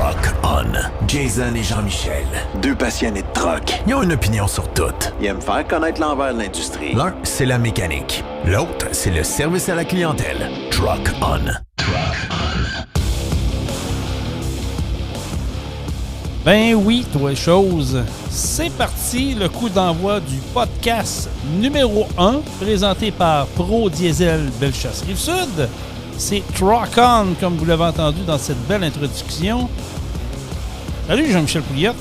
Truck On. Jason et Jean-Michel, deux passionnés de truck. Ils ont une opinion sur tout. Ils aiment faire connaître l'envers de l'industrie. L'un, c'est la mécanique. L'autre, c'est le service à la clientèle. Truck On. Truck On. Ben oui, toi chose. C'est parti, le coup d'envoi du podcast numéro 1, présenté par Pro Diesel Bellechasse Rive-Sud. C'est Truck On, comme vous l'avez entendu dans cette belle introduction. Salut Jean-Michel Pouliot.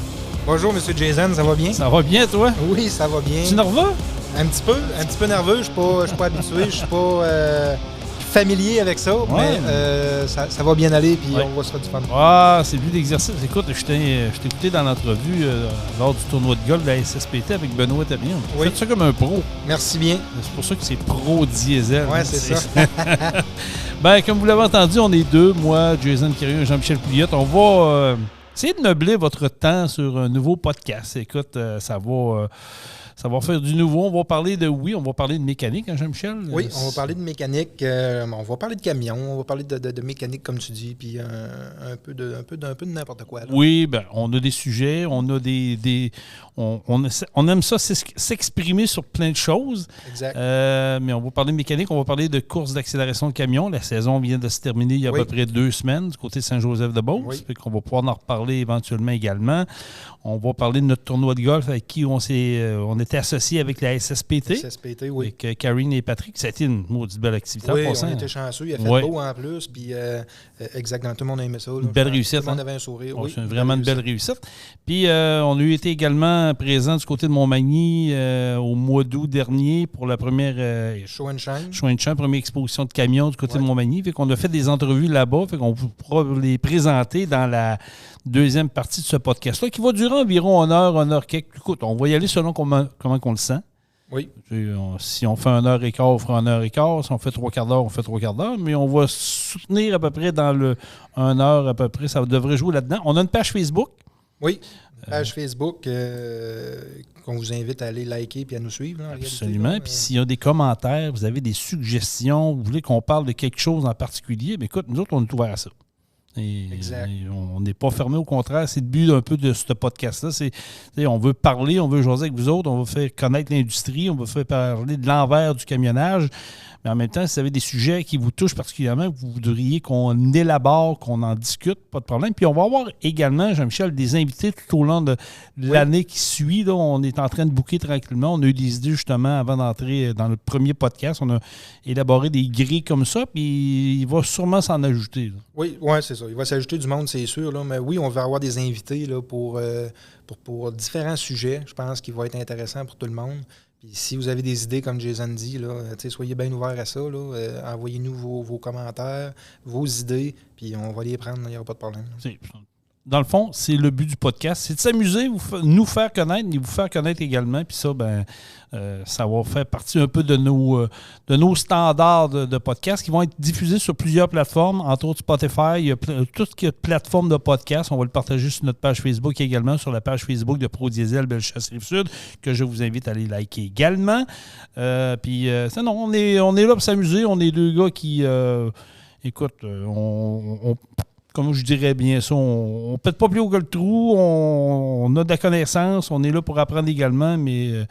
Bonjour M. Jason, ça va bien? Ça va bien, toi? Oui, ça va bien. Tu es nerveux? Un petit peu nerveux. Je suis pas habitué, je suis pas familier avec ça, ouais. Mais ça va bien aller, puis ouais. on va se faire du fun. Ah, c'est plus d'exercice. Écoute, je t'ai écouté dans l'entrevue lors du tournoi de golf de la SSPT avec Benoît Tabien. Tu fais ça comme un pro. Merci bien. C'est pour ça que c'est Pro Diesel. Oui, c'est ça. Ben, comme vous l'avez entendu, on est deux, moi, Jason Quirieux et Jean-Michel Pouliot. On va essayer de meubler votre temps sur un nouveau podcast. Écoute, ça va faire du nouveau. On va parler de mécanique, hein, Jean-Michel? Oui, on va parler de mécanique. On va parler de camion. On va parler de mécanique, comme tu dis, puis un peu de n'importe quoi. Là. Oui, ben, on a des sujets, on a on aime ça s'exprimer sur plein de choses. Exact. Mais on va parler de mécanique, on va parler de course d'accélération de camion. La saison vient de se terminer il y a à peu près 2 semaines du côté de Saint-Joseph-de-Beauce. Oui. Fait qu'on va pouvoir en reparler éventuellement également. On va parler de notre tournoi de golf avec qui on était associés avec la SSPT. SSPT, oui. Avec Karine et Patrick. Ça a été une maudite belle activité. Oui, on était chanceux. Il a fait beau en plus. Puis exactement, tout le monde a aimé ça. Là. Une belle réussite. Tout le monde avait un sourire. Oh, oui, c'est vraiment une belle réussite. Puis on a été également présent du côté de Montmagny au mois d'août dernier pour la première Show and Shine. Show and Shine, première exposition de camions du côté de Montmagny. Fait qu'on a fait des entrevues là-bas. Fait qu'on pourra les présenter dans la deuxième partie de ce podcast-là qui va durer environ 1 heure quelques. Écoute, on va y aller selon comment on le sent. Oui. Si on fait 1h15, on fera 1h15. Si on fait 3/4 d'heure, on fait 3/4 d'heure. Mais on va soutenir à peu près dans le 1 heure à peu près. Ça devrait jouer là-dedans. On a une page Facebook. Oui, une page Facebook qu'on vous invite à aller liker et à nous suivre. Là, absolument. Puis s'il y a des commentaires, vous avez des suggestions, vous voulez qu'on parle de quelque chose en particulier, bien écoute, nous autres, on est ouverts à ça. Exact. Et on n'est pas fermé, au contraire. C'est le but un peu de ce podcast-là. On veut parler, on veut jaser avec vous autres, on veut faire connaître l'industrie, on veut faire parler de l'envers du camionnage. Mais en même temps, si vous avez des sujets qui vous touchent particulièrement, que vous voudriez qu'on élabore, qu'on en discute, pas de problème. Puis on va avoir également, Jean-Michel, des invités tout au long de l'année qui suit. Là, on est en train de booker tranquillement. On a eu des idées justement avant d'entrer dans le premier podcast. On a élaboré des grilles comme ça, puis il va sûrement s'en ajouter. Là. Oui, c'est ça. Il va s'ajouter du monde, c'est sûr. Là. Mais oui, on va avoir des invités là, pour différents sujets. Je pense qu'il va être intéressant pour tout le monde. Puis si vous avez des idées, comme Jason dit, là, soyez bien ouverts à ça. Là, envoyez-nous vos commentaires, vos idées, puis on va les prendre, il n'y aura pas de problème. Dans le fond, c'est le but du podcast. C'est de s'amuser, nous faire connaître et vous faire connaître également. Puis ça, ça va faire partie un peu de nos standards de podcast qui vont être diffusés sur plusieurs plateformes, entre autres Spotify. Il y a tout ce qui est plateforme de podcast. On va le partager sur notre page Facebook également, sur la page Facebook de Pro Diesel Bellechasse Rive-Sud, que je vous invite à aller liker également. Puis, on est là pour s'amuser. On est 2 gars qui, écoute, comme je dirais bien ça, on ne pète pas plus haut que le trou, on a de la connaissance, on est là pour apprendre également, mais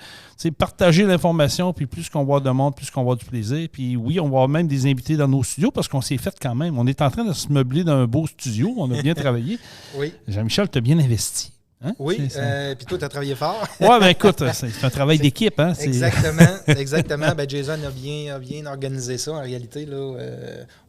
partager l'information, puis plus qu'on voit de monde, plus qu'on voit du plaisir. Puis oui, on va avoir même des invités dans nos studios parce qu'on s'est fait quand même. On est en train de se meubler dans un beau studio, on a bien travaillé. Oui. Jean-Michel, tu as bien investi. Hein? Oui, puis toi, tu as travaillé fort. Oui, bien écoute, c'est un travail d'équipe. Hein? Exactement. Jason a bien organisé ça en réalité. Là,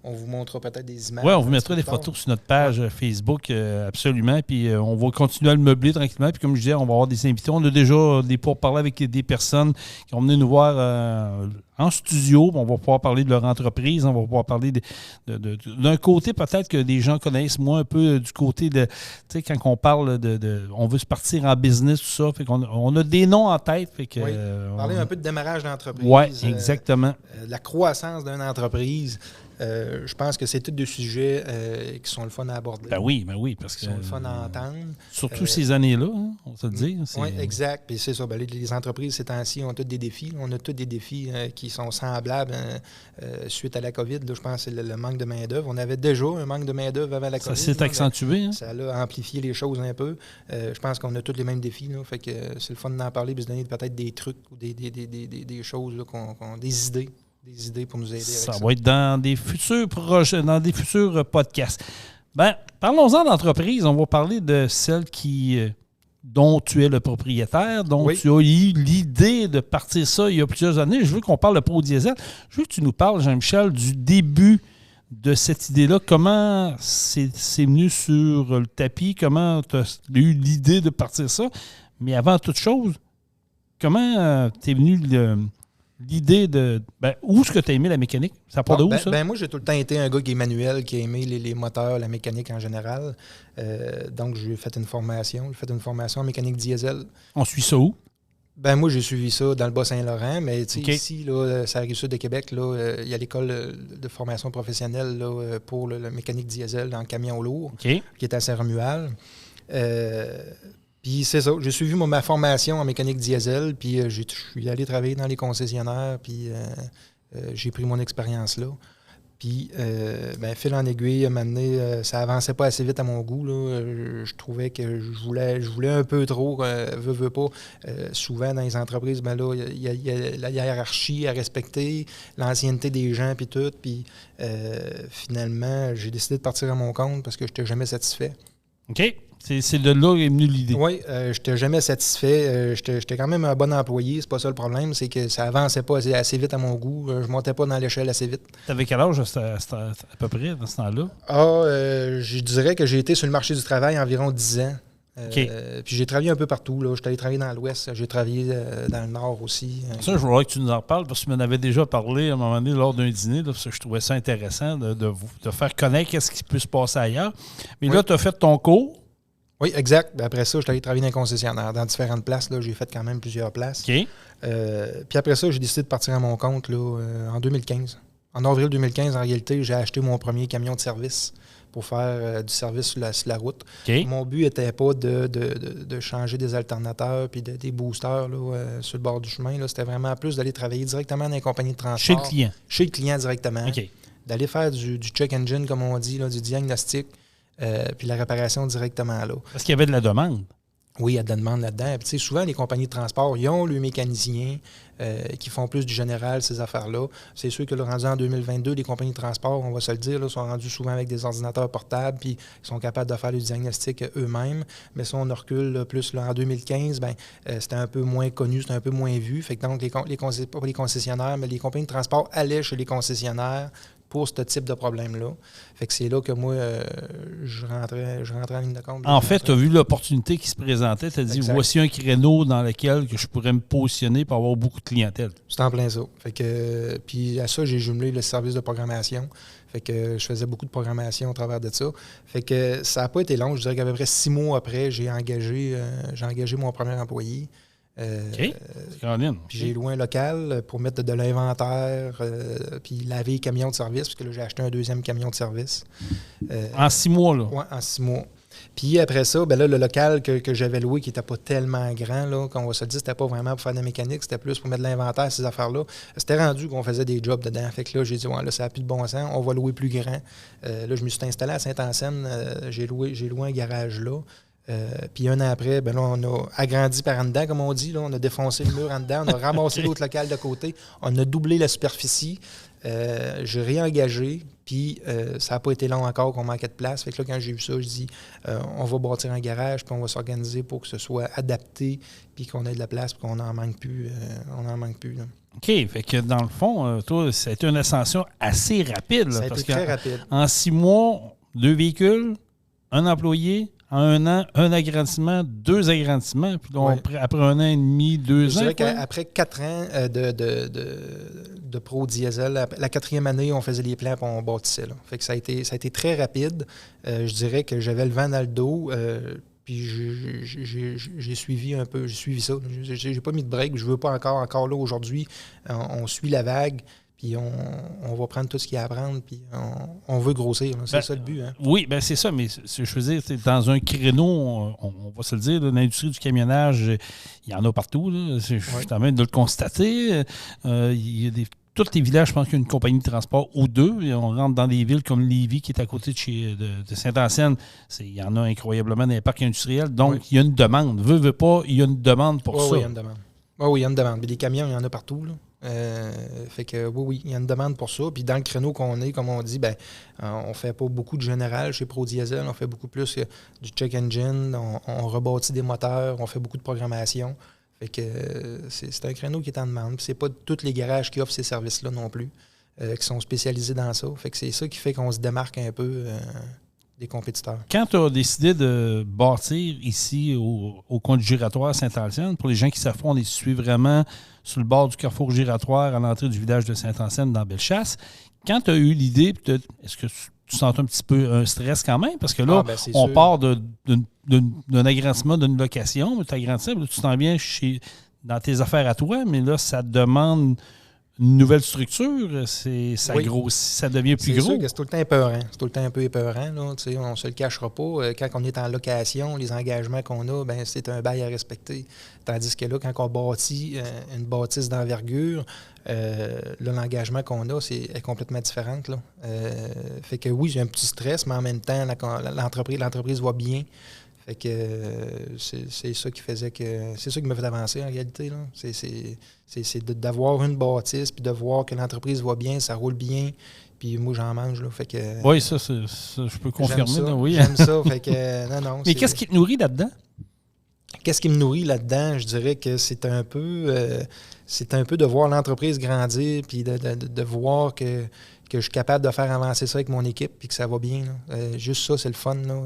on vous montrera peut-être des images. Oui, on vous mettra des photos sur notre page Facebook, absolument. Puis on va continuer à le meubler tranquillement. Puis comme je disais, on va avoir des invités. On a déjà des pourparlers avec des personnes qui vont venir nous voir en studio. On va pouvoir parler de leur entreprise. On va pouvoir parler d'un côté peut-être que des gens connaissent moins un peu du côté de, tu sais, quand on parle on veut se partir en business, tout ça. Fait qu'on on a des noms en tête. Fait que, parler un peu de démarrage d'entreprise. Oui, exactement. La croissance d'une entreprise. Je pense que c'est tous des sujets qui sont le fun à aborder. Ben oui, parce que... Qui sont le fun à entendre. Surtout ces années-là, hein, on va se le dire. Oui, exact. Puis c'est ça. Ben, les entreprises, ces temps-ci, ont tous des défis. On a tous des défis qui sont semblables suite à la COVID. Là, je pense que c'est le manque de main-d'œuvre. On avait déjà un manque de main-d'œuvre avant la COVID. Ça s'est accentué. Hein? Ça a amplifié les choses un peu. Je pense qu'on a tous les mêmes défis. Là, fait que c'est le fun d'en parler et de se donner peut-être des trucs ou des choses, là, des idées pour nous aider avec ça. Ça va être dans des futurs projets, dans des futurs podcasts. Ben, parlons-en d'entreprise. On va parler de celle dont tu es le propriétaire, dont tu as eu l'idée de partir ça il y a plusieurs années. Je veux qu'on parle de ProDiesel. Je veux que tu nous parles, Jean-Michel, du début de cette idée-là. Comment c'est venu sur le tapis? Comment tu as eu l'idée de partir ça? Mais avant toute chose, comment t'es venu l'idée de... où est-ce que tu as aimé la mécanique? Ça part de où, ça? Moi, j'ai tout le temps été un gars qui est manuel, qui a aimé les moteurs, la mécanique en général. Donc, j'ai fait une formation. J'ai fait une formation en mécanique diesel. On suit ça où? Moi, j'ai suivi ça dans le Bas-Saint-Laurent, mais ici, là, c'est la Rive-Sud de Québec, là, il y a l'école de formation professionnelle là, pour le mécanique diesel dans le camion lourd, qui est à Saint-Romuald. Puis c'est ça, j'ai suivi ma formation en mécanique diesel, puis je suis allé travailler dans les concessionnaires, puis j'ai pris mon expérience là. Puis, fil en aiguille, à un moment donné, ça avançait pas assez vite à mon goût. Là. Je trouvais que je voulais un peu trop, veux pas. Souvent, dans les entreprises, il y a la hiérarchie à respecter, l'ancienneté des gens, puis tout. Puis, finalement, j'ai décidé de partir à mon compte parce que je n'étais jamais satisfait. OK. C'est de là qu'est venue l'idée. Oui, je n'étais jamais satisfait. J'étais quand même un bon employé. C'est pas ça le problème. C'est que ça avançait pas assez vite à mon goût. Je montais pas dans l'échelle assez vite. Tu avais quel âge à peu près dans ce temps-là? Je dirais que j'ai été sur le marché du travail environ 10 ans. Puis j'ai travaillé un peu partout. Là. J'étais allé travailler dans l'Ouest. J'ai travaillé dans le Nord aussi. Ça, je voudrais que tu nous en reparles parce que tu m'en avais déjà parlé à un moment donné lors d'un dîner. Là, parce que je trouvais ça intéressant de faire connaître ce qui peut se passer ailleurs. Mais là, tu as fait ton cours. Oui, exact. Après ça, je suis allé travailler dans un concessionnaire, dans différentes places. Là, j'ai fait quand même plusieurs places. Puis après ça, j'ai décidé de partir à mon compte là, en 2015. En avril 2015, en réalité, j'ai acheté mon premier camion de service pour faire du service sur la route. Mon but n'était pas de changer des alternateurs puis des boosters là, sur le bord du chemin. Là. C'était vraiment plus d'aller travailler directement dans les compagnies de transport. Chez le client. Chez le client directement. D'aller faire du check engine, comme on dit, là, du diagnostic. Puis la réparation directement là. Parce qu'il y avait de la demande. Oui, il y a de la demande là-dedans. Puis, souvent, les compagnies de transport, ils ont le mécanicien qui font plus du général, ces affaires-là. C'est sûr que le rendu en 2022, les compagnies de transport, on va se le dire, là, sont rendus souvent avec des ordinateurs portables, puis ils sont capables de faire le diagnostic eux-mêmes. Mais ça, on recule là, plus là, en 2015, c'était un peu moins connu, c'était un peu moins vu. Fait que donc, pas les concessionnaires, mais les compagnies de transport allaient chez les concessionnaires pour ce type de problème-là. Fait que c'est là que moi, je rentrais en ligne de compte. En fait, tu as vu l'opportunité qui se présentait. Tu as dit, voici un créneau dans lequel que je pourrais me positionner pour avoir beaucoup de clientèle. C'est en plein ça. Fait que, puis à ça, j'ai jumelé le service de programmation. Fait que je faisais beaucoup de programmation au travers de ça. Fait que ça n'a pas été long. Je dirais qu'à peu près 6 mois après, j'ai engagé mon premier employé. Puis j'ai loué un local pour mettre de l'inventaire, puis laver les camions de service, parce que là, j'ai acheté un deuxième camion de service. En 6 mois, là? Oui, en 6 mois. Puis après ça, le local que j'avais loué, qui n'était pas tellement grand, là, qu'on va se le dire, c'était pas vraiment pour faire de la mécanique, c'était plus pour mettre de l'inventaire, ces affaires-là. C'était rendu qu'on faisait des jobs dedans. Fait que là, j'ai dit, là, ça n'a plus de bon sens, on va louer plus grand. Là, je me suis installé à Saint-Anselme, j'ai loué un garage là. Puis un an après, là, on a agrandi par en dedans, comme on dit. Là, on a défoncé le mur en dedans, on a ramassé l'autre local de côté, on a doublé la superficie. J'ai réengagé, puis ça n'a pas été long encore qu'on manquait de place. Fait que là, quand j'ai vu ça, je dis on va bâtir un garage, puis on va s'organiser pour que ce soit adapté, puis qu'on ait de la place, puis qu'on n'en manque plus. Là. OK. Fait que dans le fond, toi, ça a été une ascension assez rapide. Là, ça a été très rapide. En 6 mois, 2 véhicules, un employé. En 1 an, un agrandissement, 2 agrandissements. Puis là, après 1 an et demi, 2 ans. Je dirais qu'après 4 ans de Pro Diesel, la 4e année, on faisait les plans et on bâtissait. Là. Fait que ça a été très rapide. Je dirais que j'avais le vent dans le dos. Puis j'ai suivi un peu. J'ai suivi ça. J'ai pas mis de break. Je veux pas encore là aujourd'hui. On suit la vague. Puis on va prendre tout ce qu'il y a à prendre, puis on veut grossir. Là. C'est ça le but. Hein? Oui, c'est ça, mais je veux dire, dans un créneau, on va se le dire, l'industrie du camionnage, il y en a partout. Là. Je suis en train de le constater. Il y a tous les villages, je pense qu'il y a une compagnie de transport ou deux. Et on rentre dans des villes comme Lévis, qui est à côté de Saint-Anselme. Il y en a incroyablement dans les parcs industriels. Donc, il y a une demande. Veux pas, il y a une demande pour ça. Oui, il y a une demande. Oui, il y a une demande. Mais des camions, il y en a partout. Là. Fait que oui, il y a une demande pour ça. Puis dans le créneau qu'on est, comme on dit, on fait pas beaucoup de général chez ProDiesel, on fait beaucoup plus du check engine, on rebâtit des moteurs, on fait beaucoup de programmation. Fait que c'est un créneau qui est en demande. Puis c'est pas tous les garages qui offrent ces services-là non plus, qui sont spécialisés dans ça. Fait que c'est ça qui fait qu'on se démarque un peu des compétiteurs. Quand tu as décidé de bâtir ici au coin du giratoire Saint-Anselme, pour les gens qui savent pas, on est situé vraiment sur le bord du carrefour giratoire à l'entrée du village de Saint-Anselme dans Bellechasse. Quand tu as eu l'idée, est-ce que tu sens un petit peu un stress quand même? Parce que là, on sûr. Part d'un agrandissement d'une location, mais tu agrandis, tu t'en viens dans tes affaires à toi, mais là, ça demande une nouvelle structure, ça grossit, ça devient plus gros. C'est sûr que c'est tout le temps épeurant. C'est tout le temps un peu épeurant. Là. On ne se le cachera pas. Quand on est en location, les engagements qu'on a, c'est un bail à respecter. Tandis que là, quand on bâtit une bâtisse d'envergure, l'engagement qu'on a est complètement différent. Là. Fait que oui, j'ai un petit stress, mais en même temps, l'entreprise va bien. Fait que c'est ça qui faisait que. C'est ça qui m'a fait avancer en réalité. Là. C'est d'avoir une bâtisse, puis de voir que l'entreprise va bien, ça roule bien, puis moi j'en mange. Là, fait que, oui, ça, je peux confirmer. J'aime ça. Là, oui. J'aime ça. Fait que, non, mais qu'est-ce qui te nourrit là-dedans? Qu'est-ce qui me nourrit là-dedans? Je dirais que c'est un peu de voir l'entreprise grandir, puis de voir que je suis capable de faire avancer ça avec mon équipe, puis que ça va bien. Là. Juste ça, c'est le fun. Là.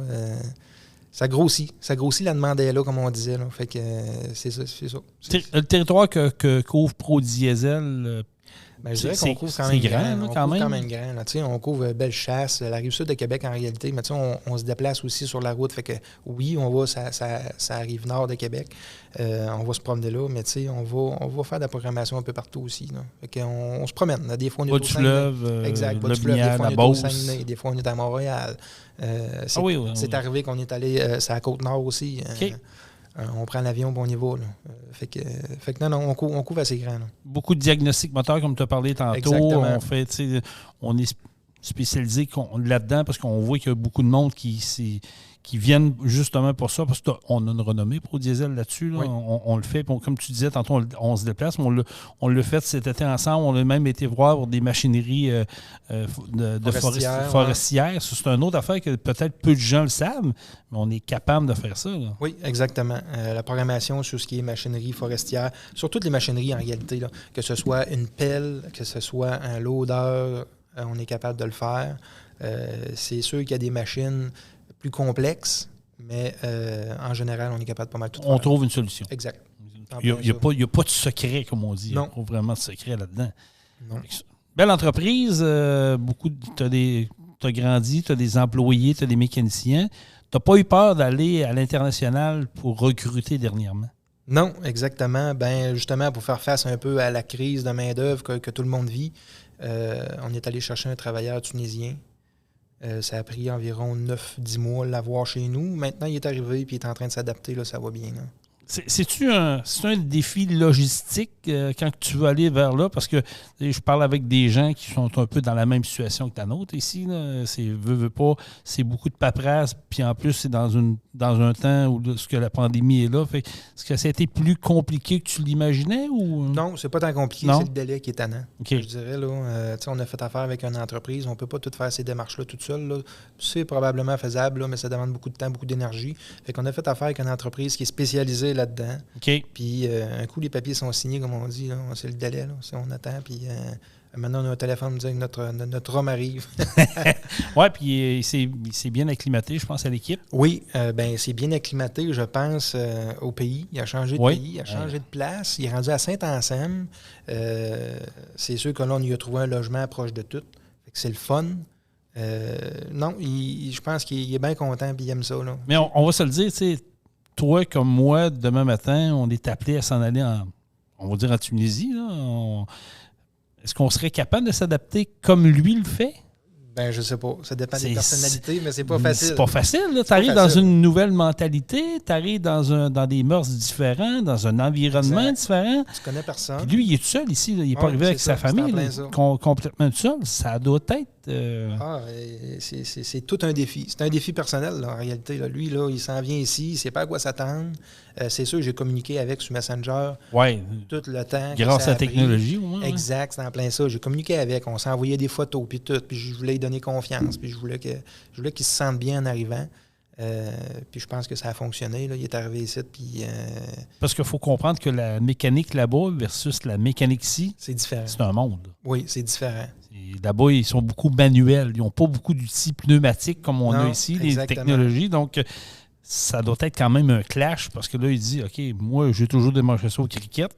Ça grossit. Ça grossit, la demande est là, comme on disait. Là. Fait que c'est ça. Le territoire que couvre ProDiesel, je dirais qu'on couvre quand même grand. On couvre quand même grand. Là. On couvre Bellechasse, la Rive-Sud de Québec en réalité, mais on se déplace aussi sur la route. Fait que oui, on va ça arrive nord de Québec. On va se promener là, mais on va faire de la programmation un peu partout aussi. Là. Fait qu'on se promène. Là. Des fois, on est au Saguenay. Exact. Des fois, on est au Saguenay. Des fois, on est à Montréal. C'est arrivé qu'on est allé c'est à Côte-Nord aussi. Okay. On prend l'avion et on y va. Là. Fait que non, on couvre assez grand. Là. Beaucoup de diagnostics moteurs, comme tu as parlé tantôt. Exactement. On est spécialisé là-dedans parce qu'on voit qu'il y a beaucoup de monde qui viennent justement pour ça, parce qu'on a une renommée ProDiesel là-dessus. Là. Oui. On le fait. Comme tu disais, tantôt, on se déplace. On l'a fait cet été ensemble. On a même été voir pour des machineries forestières. Ça, c'est une autre affaire que peut-être peu de gens le savent, mais on est capable de faire ça. Là. Oui, exactement. La programmation sur ce qui est machinerie forestière, sur toutes les machineries en réalité, là, que ce soit une pelle, que ce soit un loader, on est capable de le faire. C'est sûr qu'il y a des machines plus complexe, mais en général, on est capable de pas mal tout faire. On trouve une solution. Exact. Il n'y a pas de secret, comme on dit. Non. Il n'y a pas vraiment de secret là-dedans. Non. Belle entreprise. Tu as grandi, tu as des employés, tu as des mécaniciens. Tu n'as pas eu peur d'aller à l'international pour recruter dernièrement? Non, exactement. Justement, pour faire face un peu à la crise de main-d'œuvre que tout le monde vit, on est allé chercher un travailleur tunisien. Ça a pris environ 9-10 mois de l'avoir chez nous. Maintenant, il est arrivé et il est en train de s'adapter. Là, ça va bien. Là. C'est un défi logistique quand tu veux aller vers là? Parce que je parle avec des gens qui sont un peu dans la même situation que ta nôtre ici. Là. Veux pas, c'est beaucoup de paperasse. Puis en plus, c'est dans un temps où la pandémie est là. Est-ce que ça a été plus compliqué que tu l'imaginais? Ou? Non, c'est pas tant compliqué. Non? C'est le délai qui est tannant. Okay. Je dirais, là, on a fait affaire avec une entreprise. On peut pas tout faire ces démarches-là toute seule. Là. C'est probablement faisable, là, mais ça demande beaucoup de temps, beaucoup d'énergie. Fait qu'on a fait affaire avec une entreprise qui est spécialisée là-dedans. Okay. Puis un coup, les papiers sont signés, comme on dit. Là. C'est le délai. Là. On attend. Puis maintenant, on a un téléphone qui nous dit que notre homme arrive. Oui, puis il s'est bien acclimaté, je pense, à l'équipe. Oui, c'est bien acclimaté, je pense, au pays. Il a changé de pays, il a changé de place. Il est rendu à Saint-Anselme. C'est sûr que là, on lui a trouvé un logement proche de tout. Fait que c'est le fun. Non, je pense qu'il est bien content et il aime ça. Là. Mais on va se le dire, tu sais, toi comme moi, demain matin, on est appelé à s'en aller on va dire en Tunisie. Là. est-ce qu'on serait capable de s'adapter comme lui le fait? Ben, je sais pas. Ça dépend des personnalités, mais c'est pas facile. C'est pas facile. Tu arrives dans une nouvelle mentalité, tu arrives dans des mœurs différents, dans un environnement différent. Tu connais personne. Puis lui, il est tout seul ici. Là. Il n'est pas arrivé avec sa famille. Complètement tout seul. Ça doit être... c'est tout un défi. C'est un défi personnel, là, en réalité. Là. Lui, là, il s'en vient ici, il ne sait pas à quoi s'attendre. C'est sûr que j'ai communiqué avec sur Messenger tout le temps. Grâce à la technologie, au moins. Exact, c'est en plein ça. J'ai communiqué avec, on s'est envoyé des photos, puis tout, puis je voulais lui donner confiance, puis je voulais qu'il se sente bien en arrivant. Puis je pense que ça a fonctionné. Là. Il est arrivé ici, puis... Parce qu'il faut comprendre que la mécanique là-bas versus la mécanique ici, c'est différent. C'est un monde. Oui, c'est différent. Là-bas, ils sont beaucoup manuels. Ils n'ont pas beaucoup d'outils pneumatiques comme on a ici, les technologies. Donc, ça doit être quand même un clash parce que là, il dit, OK, moi, j'ai toujours démarché ça au cricket.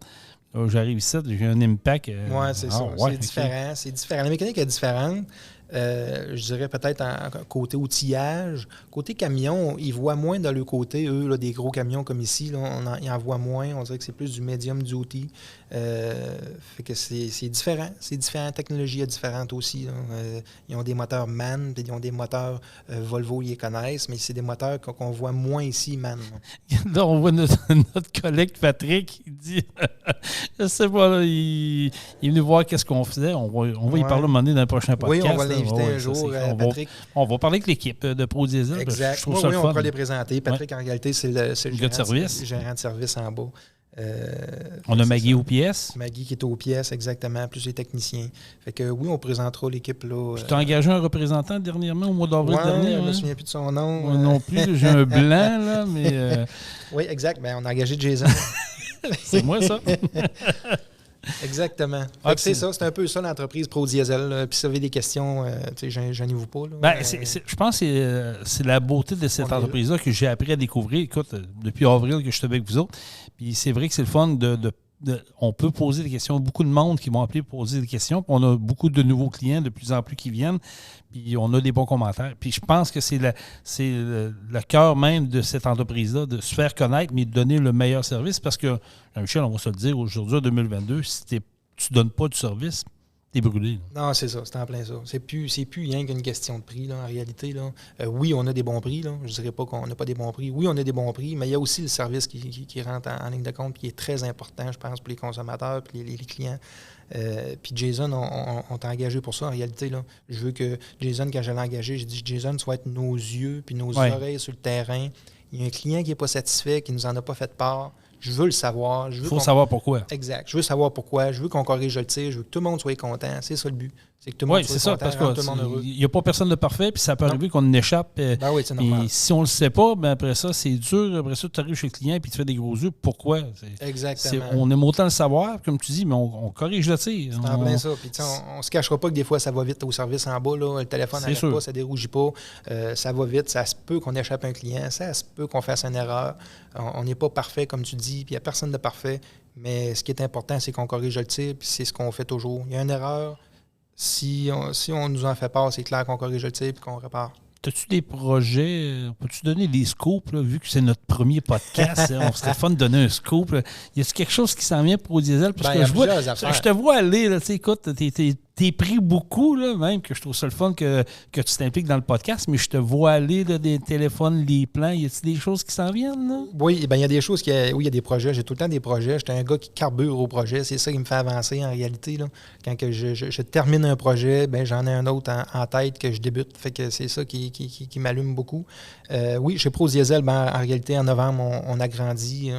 Là, j'arrive ici, j'ai un impact. Oui, c'est ça. C'est différent. C'est différent. La mécanique est différente. Je dirais peut-être côté outillage. Côté camion, ils voient moins dans le côté, eux, là, des gros camions comme ici. Là, ils en voient moins. On dirait que c'est plus du medium duty. Fait que c'est différent. C'est différent. La technologie est différente aussi. Ils ont des moteurs MAN, puis ils ont des moteurs Volvo, ils les connaissent, mais c'est des moteurs qu'on voit moins ici, MAN. Là, on voit notre collègue Patrick, il dit, je sais pas, là, il est venu voir qu'est-ce qu'on faisait. On va y parler un moment donné dans le prochain podcast. Oui, on va l'inviter un jour, Patrick. On va parler avec l'équipe de ProDiesel. Exact. Je trouve ça on fun. pourra les présenter. Patrick, en réalité, c'est le gérant de service en bas. On a Maggie aux pièces. Maggie qui est aux pièces, exactement, plus les techniciens. Fait que oui, on présentera l'équipe là. Tu as engagé un représentant dernièrement, au mois d'avril dernier. Je ne me souviens plus de son nom. Moi non plus, j'ai un blanc, là, mais... Oui, exact. Ben, on a engagé Jason. C'est moi, ça. Exactement. C'est ça, c'est un peu ça l'entreprise ProDiesel. Puis si vous avez des questions, gênez-vous pas. Là. Je pense que c'est la beauté de cette entreprise-là que j'ai appris à découvrir. Écoute, depuis avril que je suis avec vous autres. Puis c'est vrai que c'est le fun on peut poser des questions. Beaucoup de monde qui vont appeler pour poser des questions. Puis on a beaucoup de nouveaux clients de plus en plus qui viennent. Puis on a des bons commentaires. Puis je pense que c'est le cœur même de cette entreprise-là, de se faire connaître, mais de donner le meilleur service. Parce que, Jean-Michel, on va se le dire, aujourd'hui, en 2022, si tu ne donnes pas du service, t'es brûlé. Là. Non, c'est ça, c'est en plein ça. C'est plus rien qu'une question de prix, là, en réalité. Là. Oui, on a des bons prix. Là. Je ne dirais pas qu'on n'a pas des bons prix. Oui, on a des bons prix, mais il y a aussi le service qui rentre en ligne de compte, qui est très important, je pense, pour les consommateurs et les clients. Puis Jason, on t'a engagé pour ça, en réalité. Là. Je veux que Jason, quand je l'ai engagé, j'ai dit, Jason, tu vas être nos yeux puis nos oreilles sur le terrain. Il y a un client qui n'est pas satisfait, qui ne nous en a pas fait part. Je veux le savoir. Il faut savoir pourquoi. Exact. Je veux savoir pourquoi. Je veux qu'on corrige le tir. Je veux que tout le monde soit content. C'est ça le but. C'est que tout le monde soit content, parce rendre tout le monde heureux. Il n'y a pas personne de parfait, puis ça peut arriver qu'on échappe. Oui, c'est normal. Et si on ne le sait pas, ben après ça, c'est dur. Après ça, tu arrives chez le client et tu fais des gros yeux. Pourquoi? Exactement. On aime autant le savoir, comme tu dis, mais on corrige le tir. C'est en plein ça. Puis on ne se cachera pas que des fois, ça va vite au service en bas. Là. Le téléphone n'arrête pas, ça ne dérougit pas. Ça va vite. Ça se peut qu'on échappe un client. Ça se peut qu'on fasse une erreur. On n'est pas parfait, comme tu dis, puis il n'y a personne de parfait. Mais ce qui est important, c'est qu'on corrige le tir, puis c'est ce qu'on fait toujours. Il y a une erreur. Si on nous en fait part, c'est clair qu'on corrige le tir et qu'on répare. As-tu des projets? Peux-tu donner des scopes, là, vu que c'est notre premier podcast? On serait fun de donner un scoop. Là. Y a-t-il quelque chose qui s'en vient pour ProDiesel? Parce que je te vois aller, là, écoute, t'es pris beaucoup, là, même, que je trouve ça le fun que tu t'impliques dans le podcast, mais je te vois aller, là, des téléphones, les plans. Y a-t-il des choses qui s'en viennent? Là? Oui, il y a des choses il y a des projets. J'ai tout le temps des projets. J'étais un gars qui carbure au projet. C'est ça qui me fait avancer en réalité. Là. Quand que je termine un projet, j'en ai un autre en tête que je débute. Fait que c'est ça qui m'allume beaucoup. Oui, chez ProDiesel, en réalité, en novembre, on agrandit.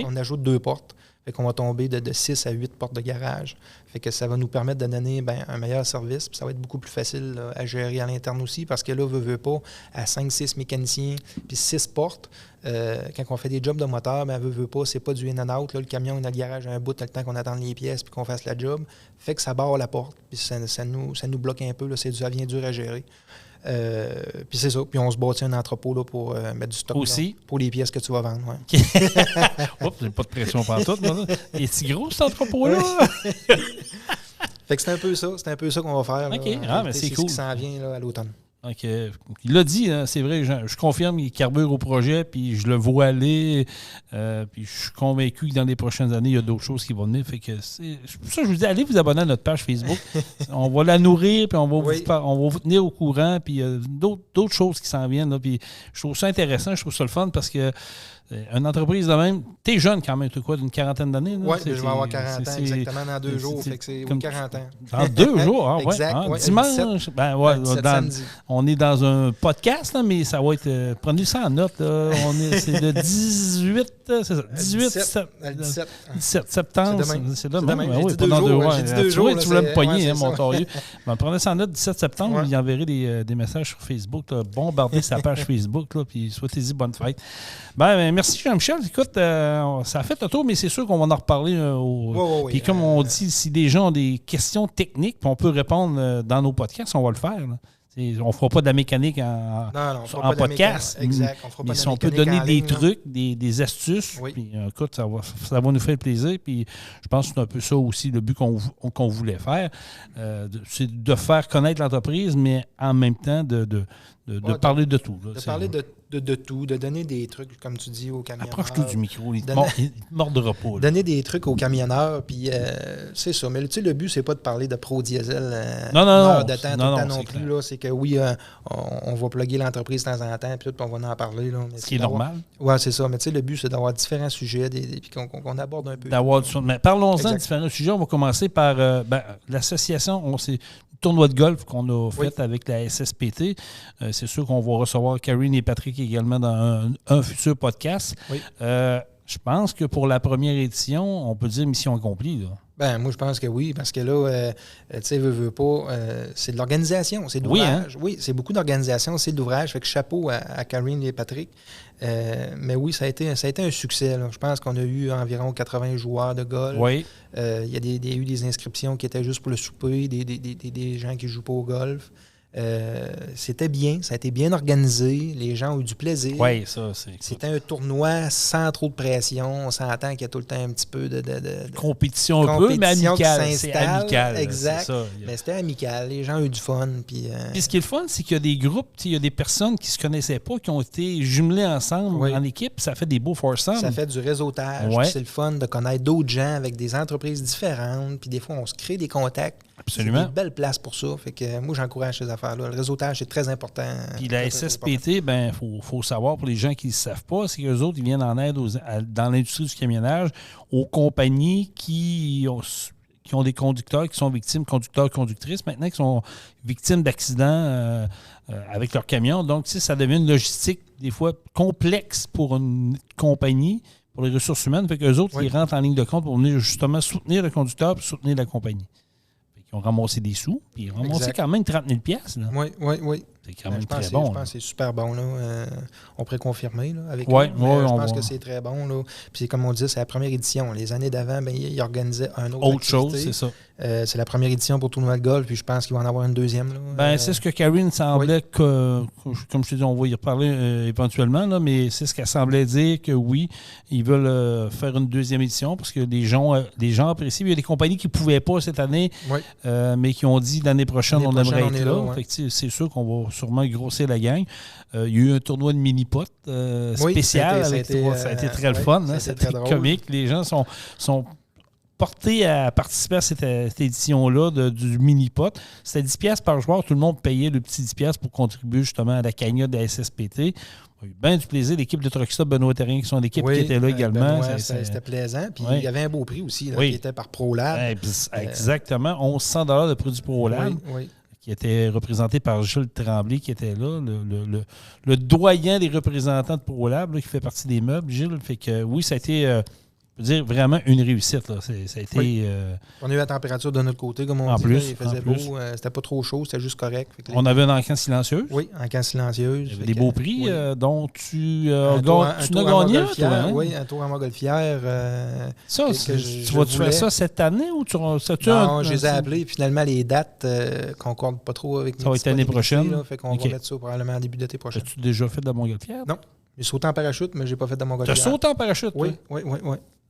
On ajoute 2 portes. Fait qu'on va tomber de 6 à 8 portes de garage. Fait que ça va nous permettre de donner un meilleur service. Puis ça va être beaucoup plus facile à gérer à l'interne aussi parce que là, veut pas, à 5-6 mécaniciens puis 6 portes, quand on fait des jobs de moteur, veut pas, c'est pas du in and out. Là, le camion, il a le garage à un bout, t'as le temps qu'on attende les pièces puis qu'on fasse la job. Fait que ça barre la porte. Puis ça nous bloque un peu. Là, ça devient dur à gérer. Puis c'est ça. Puis on se bâtit un entrepôt là, pour mettre du stock aussi. Là, pour les pièces que tu vas vendre. Ouais. Oups, j'ai pas de pression pantoute. Il est si gros, cet entrepôt-là? Fait que c'est un peu ça. C'est un peu ça qu'on va faire. OK. Là, mais c'est cool. ce qui s'en vient là, à l'automne. Donc, il l'a dit, hein, c'est vrai, je confirme, il carbure au projet, puis je le vois aller, puis je suis convaincu que dans les prochaines années, il y a d'autres choses qui vont venir. Fait que c'est pour ça que je vous dis, allez vous abonner à notre page Facebook. On va la nourrir, puis on va vous tenir au courant, puis il y a d'autres choses qui s'en viennent. Là, puis je trouve ça intéressant, je trouve ça le fun, parce que une entreprise de même, t'es jeune quand même, tu quoi, d'une quarantaine d'années? Oui, je vais avoir 40 ans exactement dans 2 jours, fait que c'est 40 ans. Dans 2 jours, ah, exact, ouais. Ouais, Dimanche, samedi. On est dans un podcast, là, mais ça va être, prenez ça en note, là, c'est le 18, c'est ça, 17 septembre. C'est demain. J'ai dit 2 jours. J'ai dit 2 jours. Tu voulais me pogner, mon torieux. Prenez ça en note, 17 septembre, il enverrai des messages sur Facebook, là, bombardez sa page Facebook, là, puis souhaitez-y bonne fête. Merci Jean-Michel. Écoute, ça a fait le tour, mais c'est sûr qu'on va en reparler. Puis comme on dit, si des gens ont des questions techniques, puis on peut répondre dans nos podcasts, on va le faire. Là. On ne fera pas de la mécanique en podcast. Exact. Mais si on peut donner des trucs, des astuces, puis écoute, ça va nous faire plaisir. Puis je pense que c'est un peu ça aussi le but qu'on voulait faire. C'est de faire connaître l'entreprise, mais en même temps de parler de tout. Là, de parler de tout, de donner des trucs, comme tu dis, aux camionneurs. Approche-toi du micro, il ne te mordra pas. Là. Donner des trucs aux camionneurs, puis c'est ça. Mais tu sais, le but, c'est pas de parler de Pro Diesel non, de temps, tout le temps non plus. Là. C'est que oui, on va plugger l'entreprise de temps en temps, puis on va en parler. Là. Mais ce qui est normal. Oui, c'est ça. Mais tu sais, le but, c'est d'avoir différents sujets, puis qu'on aborde un peu. Mais parlons-en de différents sujets. On va commencer par l'association. C'est tournoi de golf qu'on a fait avec la SSPT. C'est sûr qu'on va recevoir Karine et Patrick également dans un futur podcast. Oui. Je pense que pour la première édition, on peut dire mission accomplie. Là. Moi, je pense que oui, parce que là, tu sais, veux pas, c'est de l'organisation, c'est de l'ouvrage. Oui, c'est beaucoup d'organisation, c'est de l'ouvrage. Fait que chapeau à Karine et Patrick. Mais oui, ça a été un succès. Là. Je pense qu'on a eu environ 80 joueurs de golf. Oui. Il y a eu des inscriptions qui étaient juste pour le souper, des gens qui ne jouent pas au golf. C'était bien, ça a été bien organisé, les gens ont eu du plaisir. Oui, ça, c'est... C'était un tournoi sans trop de pression. On s'entend qu'il y a tout le temps un petit peu de compétition un peu, mais amical. C'est amical. Exact. C'est ça. Mais c'était amical, les gens ont eu du fun. Puis ce qui est le fun, c'est qu'il y a des groupes, il y a des personnes qui ne se connaissaient pas, qui ont été jumelées ensemble en équipe. Ça fait des beaux foursomes. Ça fait du réseautage. C'est le fun de connaître d'autres gens avec des entreprises différentes. Puis des fois, on se crée des contacts. Absolument. C'est une belle place pour ça. Fait que moi, j'encourage ces affaires-là. Le réseautage, c'est très important. Puis la SSPT, faut savoir pour les gens qui ne savent pas, c'est qu'eux autres, ils viennent en aide dans l'industrie du camionnage aux compagnies qui ont des conducteurs qui sont victimes, conducteurs, conductrices, maintenant qui sont victimes d'accidents avec leur camion. Donc, ça devient une logistique, des fois, complexe pour une compagnie, pour les ressources humaines. Fait qu'eux autres, ils rentrent en ligne de compte pour venir justement soutenir le conducteur et soutenir la compagnie. Ils ont ramassé des sous, puis ils ont ramassé quand même 30 000 $. Oui. C'est quand même très bon. Je pense que c'est super bon. Là. On pourrait confirmer là, avec eux. Je pense que c'est très bon. Là. Puis comme on disait, c'est la première édition. Les années d'avant, ils organisaient un autre chose, c'est ça. C'est la première édition pour tournoi de golf, puis je pense qu'il va en avoir une deuxième. Là. C'est ce que Karine semblait comme je te dis, on va y reparler éventuellement, là, mais c'est ce qu'elle semblait dire que oui, ils veulent faire une deuxième édition parce que les gens apprécient. Il y a des compagnies qui ne pouvaient pas cette année, mais qui ont dit l'année prochaine, on aimerait être là. Fait que, c'est sûr qu'on va sûrement grossir la gang. Il y a eu un tournoi de mini-pot spécial. Ça a été très le fun. C'était comique. Les gens sont portés à participer à cette édition-là du mini-pot. C'était 10 $ par joueur. Tout le monde payait le petit 10 $ pour contribuer justement à la cagnotte de la SSPT. On a eu bien du plaisir. L'équipe de Truck Stop Benoît Terrien, qui sont l'équipe qui était là également. C'était plaisant. Puis il y avait un beau prix aussi qui était par ProLab. Exactement. 1100 $ de produits ProLab. Qui était représenté par Jules Tremblay, qui était là, le doyen des représentants de ProLab, là, qui fait partie des meubles, Gilles. Fait que oui, ça a été... je veux dire, vraiment une réussite. Là. Ça a été, on a eu la température de notre côté, comme on dit. Plus, il faisait beau. C'était pas trop chaud, c'était juste correct. On avait une encan silencieuse. Oui, encan silencieuse. Il y avait des beaux prix dont tu as gagné. Oui, un tour à Montgolfière. Tu fais ça cette année ou tu non, je les ai appelés. Finalement, les dates ne concordent pas trop avec ça va être l'année prochaine. Là, fait qu'on va mettre ça probablement en début d'été prochain. As-tu déjà fait de la Montgolfière? Non. J'ai sauté en parachute, mais je n'ai pas fait de Montgolfière. Tu as sauté en parachute? Oui.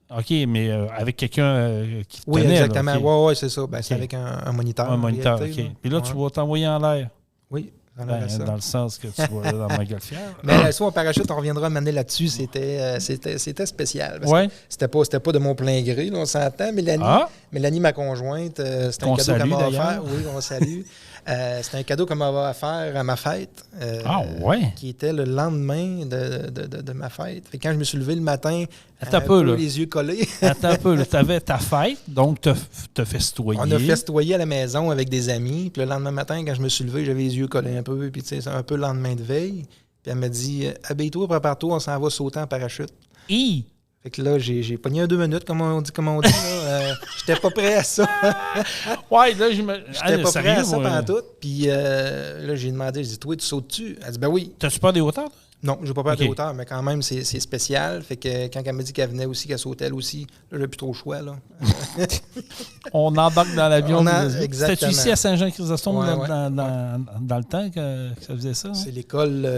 OK, mais avec quelqu'un qui te tenait. Oui, exactement. Là, oui, c'est ça. C'est avec un moniteur. Un moniteur, OK. Puis là, tu vas t'envoyer en l'air. Oui. J'enlèverais ça. Dans le sens que tu vois dans ma montgolfière. Mais le saut en parachute, on reviendra m'amener là-dessus. C'était spécial. Parce Ouais. que c'était pas de mon plein gré, là, on s'entend. Mélanie, ma conjointe, c'était un Qu'on cadeau qu'elle salue, m'a d'ailleurs. offert. Oui, on salue. C'était un cadeau qu'elle m'avait offert à ma fête. Ouais. Qui était le lendemain de ma fête. Fait que quand je me suis levé le matin, Attends un peu, là. les yeux collés, Attends un peu, tu avais ta fête, donc t'as festoyé. on a festoyé à la maison avec des amis. Puis le lendemain matin, quand je me suis levé, j'avais les yeux collés un peu. Puis tu sais, c'est un peu le lendemain de veille. Puis elle m'a dit « Habille-toi, prépare-toi, on s'en va sauter en parachute. » Fait que là, j'ai pogné un 2 minutes, comme on dit là. J'étais pas prêt à ça. Ouais, là, je me. J'étais pas prêt à ça pendant tout. Puis là, j'ai demandé, j'ai dit, toi, tu sautes-tu? Elle dit, ben oui. T'as-tu peur des hauteurs, toi? Non, j'ai pas peur Ok. des hauteurs, mais quand même, c'est spécial. Fait que quand elle m'a dit qu'elle venait aussi, qu'elle sautait elle aussi, là, j'ai plus trop le choix, là. On embarque dans l'avion. Exactement. C'était-tu ici à Saint-Jean-Chrysostome Ouais. dans le temps que ça faisait ça? Hein? C'est l'école...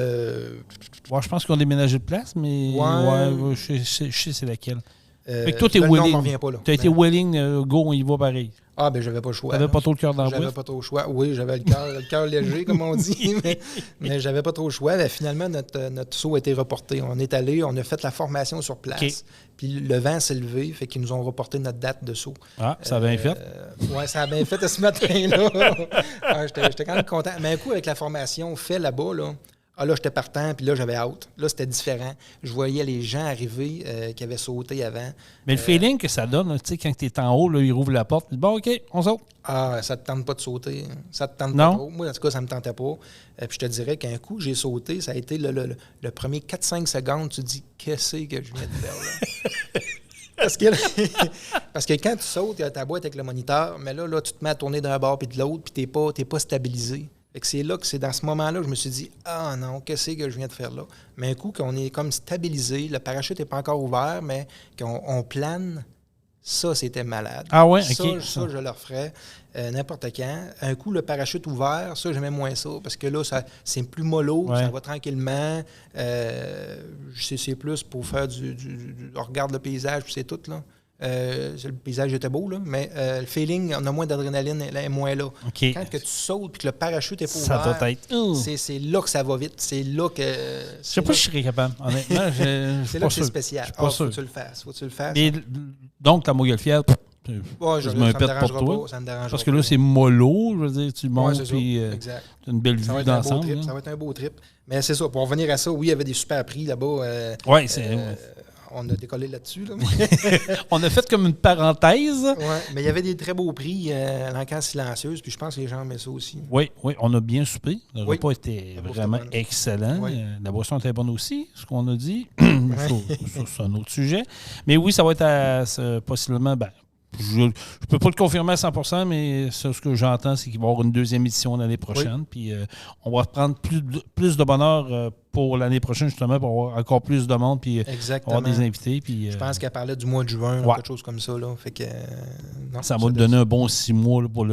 Ouais, je pense qu'on a déménagé de place, mais Ouais. je sais c'est laquelle. Fait que toi, t'es le nom willing. me revient pas, là. T'as été Mais- willing, go, on y va pareil. Ah, ben j'avais pas le choix. T'avais là. pas trop le cœur dans la J'avais boîte? pas trop le choix. Oui, j'avais le cœur léger, comme on dit, mais j'avais pas trop le choix. Mais finalement, notre saut a été reporté. On est allé, on a fait la formation sur place. OK. Puis le vent s'est levé, fait qu'ils nous ont reporté notre date de saut. Ah, ça a bien fait. Oui, ça a bien fait ce matin-là. J'étais quand même content. Mais un coup, avec la formation fait là-bas, là, j'étais partant, puis là, j'avais hâte. Là, c'était différent. Je voyais les gens arriver qui avaient sauté avant. Mais le feeling que ça donne, tu sais, quand tu es en haut, là, il rouvre la porte, il dit bon, OK, on saute. Ah, ça te tente pas de sauter. Ça te tente Non. pas trop. Moi, en tout cas, ça me tentait pas. Puis je te dirais qu'un coup, j'ai sauté, ça a été le premier 4-5 secondes, tu te dis, qu'est-ce que je viens de faire là? Parce que quand tu sautes, il y a ta boîte avec le moniteur, mais là, tu te mets à tourner d'un bord puis de l'autre, puis t'es pas stabilisé. Fait que c'est dans ce moment-là que je me suis dit, ah non, qu'est-ce que je viens de faire là? Mais un coup, qu'on est comme stabilisé, le parachute n'est pas encore ouvert, mais qu'on plane, ça, c'était malade. Ah ouais? Ça, OK. ça, je le referais n'importe quand. Un coup, le parachute ouvert, ça, j'aimais moins ça, parce que là, c'est plus mollo, Ouais. ça va tranquillement. C'est plus pour faire on regarde le paysage, puis c'est tout, là. Le paysage était beau, là, mais le feeling, on a moins d'adrénaline, elle est moins là. OK. Quand que tu sautes et que le parachute est pas Ça ouvert, doit être. c'est là que ça va vite. C'est là que... Je sais pas si je serais capable, honnêtement. Je suis C'est là pas que c'est sûr. spécial. Je suis pas sûr. Faut que tu le fasses. Faut que tu le fasses. Et donc, la montgolfière, Ouais, je ça me me pète pour dérangera toi. pas, ça me dérangera Parce que pas. là, c'est mollo, je veux dire, tu Ouais, montes, c'est ça. puis Exact. tu as une belle Ça va vue être un beau d'ensemble. trip. Ça va être un beau trip. Mais c'est ça. Pour revenir à ça, oui, il y avait des super prix là-bas. Oui, c'est. On a décollé là-dessus. Là. On a fait comme une parenthèse. Ouais, mais il y avait des très beaux prix à l'encan silencieuse, puis je pense que les gens aimaient ça aussi. Oui, on a bien soupé. Le Oui. repas était La bouffe vraiment était bonne. excellent. Oui. La boisson était bonne aussi, ce qu'on a dit. Ça, c'est un autre sujet. Mais oui, ça va être possiblement. Ben, je ne peux pas le confirmer à 100%, mais ce que j'entends, c'est qu'il va y avoir une deuxième édition l'année prochaine. Puis on va prendre plus de bonheur pour l'année prochaine, justement, pour avoir encore plus de monde, puis Exactement. avoir des invités. Puis, Je pense qu'elle parlait du mois de juin, ouais. quelque chose comme ça. Là. Fait que, non, ça va nous donner un bon 6 mois là, pour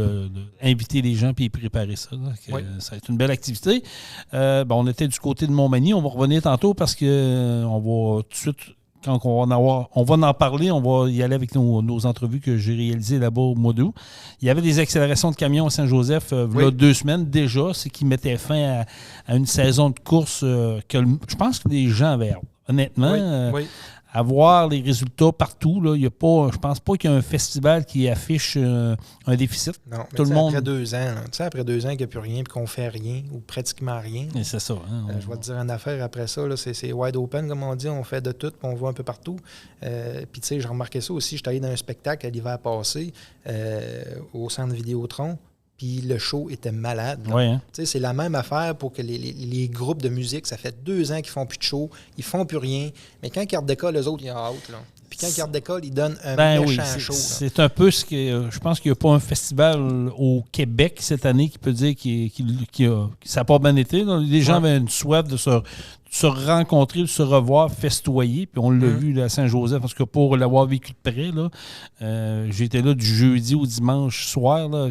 inviter les gens et préparer ça. Là, Oui. Ça va être une belle activité. On était du côté de Montmagny. On va revenir tantôt parce que on va tout de suite, quand on va en parler, on va y aller avec nos entrevues que j'ai réalisées là-bas au mois d'août. Il y avait des accélérations de camions à Saint-Joseph il y a 2 semaines déjà, ce qui mettait fin à une saison de course que je pense que les gens avaient hâte. Honnêtement, Oui. à voir les résultats partout, là, il y a pas, je pense pas qu'il y a un festival qui affiche un déficit. Non, mais Tout le monde. après 2 ans, là, tu sais, après 2 ans qu'il n'y a plus rien et qu'on fait rien ou pratiquement rien. Et c'est ça. Hein, Je vais te dire une affaire après ça, là, c'est wide open, comme on dit, on fait de tout, puis on va un peu partout. Puis tu sais, j'ai remarqué ça aussi, j'étais allé dans un spectacle à l'hiver passé au centre Vidéotron, puis le show était malade. là. Ouais, hein? Tu sais, c'est la même affaire pour que les groupes de musique, ça fait 2 ans qu'ils font plus de show, ils font plus rien, mais quand ils redécollent, eux autres, ils ont hâte, là. Puis quand ils redécollent, ils donnent un Oui, méchant show. là. c'est un peu ce que je pense qu'il n'y a pas un festival au Québec cette année qui peut dire que ça n'a pas bien été. Là. Les gens avaient une soif de se rencontrer, de se revoir, festoyer. Puis on l'a vu là, à Saint-Joseph, parce que pour l'avoir vécu de près, là, j'étais là du jeudi au dimanche soir. Là,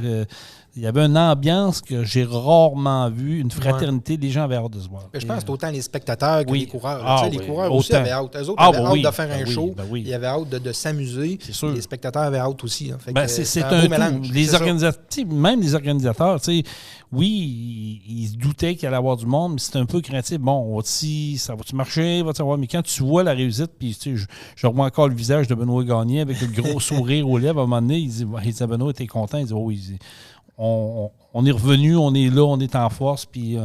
il y avait une ambiance que j'ai rarement vue, une fraternité, les gens avaient hâte de se voir. Mais je pense que c'est autant les spectateurs que les coureurs. Les coureurs autant. aussi avaient hâte. Eux autres avaient hâte de faire un show. Ben oui. Ils avaient hâte de s'amuser. C'est sûr. Les spectateurs avaient hâte aussi. Hein. C'est un beau mélange. Même les organisateurs, oui, ils se doutaient qu'il allait y avoir du monde, mais c'était un peu craintif. Bon, ça va-tu marcher? Mais quand tu vois la réussite, puis je revois encore le visage de Benoît Gagné avec le gros sourire aux lèvres, à un moment donné, il dit Benoît était content. Il dit oui, on est revenu, on est là, on est en force, puis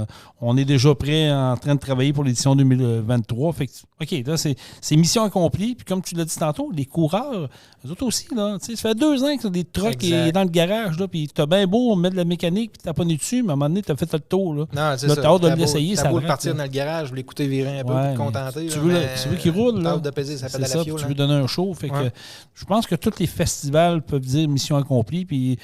on est déjà prêt en train de travailler pour l'édition 2023. Fait que, OK, là, c'est mission accomplie. Puis comme tu l'as dit tantôt, les coureurs, eux autres aussi, là, ça fait 2 ans que des trucks dans le garage, là, puis t'as bien beau mettre de la mécanique, puis t'as pas dessus, mais à un moment donné, t'as fait le tour. Là. Non, c'est là, ça. t'as hâte de l'essayer. T'as beau partir dans le garage, l'écouter virer un peu, puis te contenter. Tu veux qu'il roule, là. T'as hâte de peser sa pédale à fioul. Tu veux donner un show. Fait que je pense que tous les festivals peuvent dire mission accomplie, puis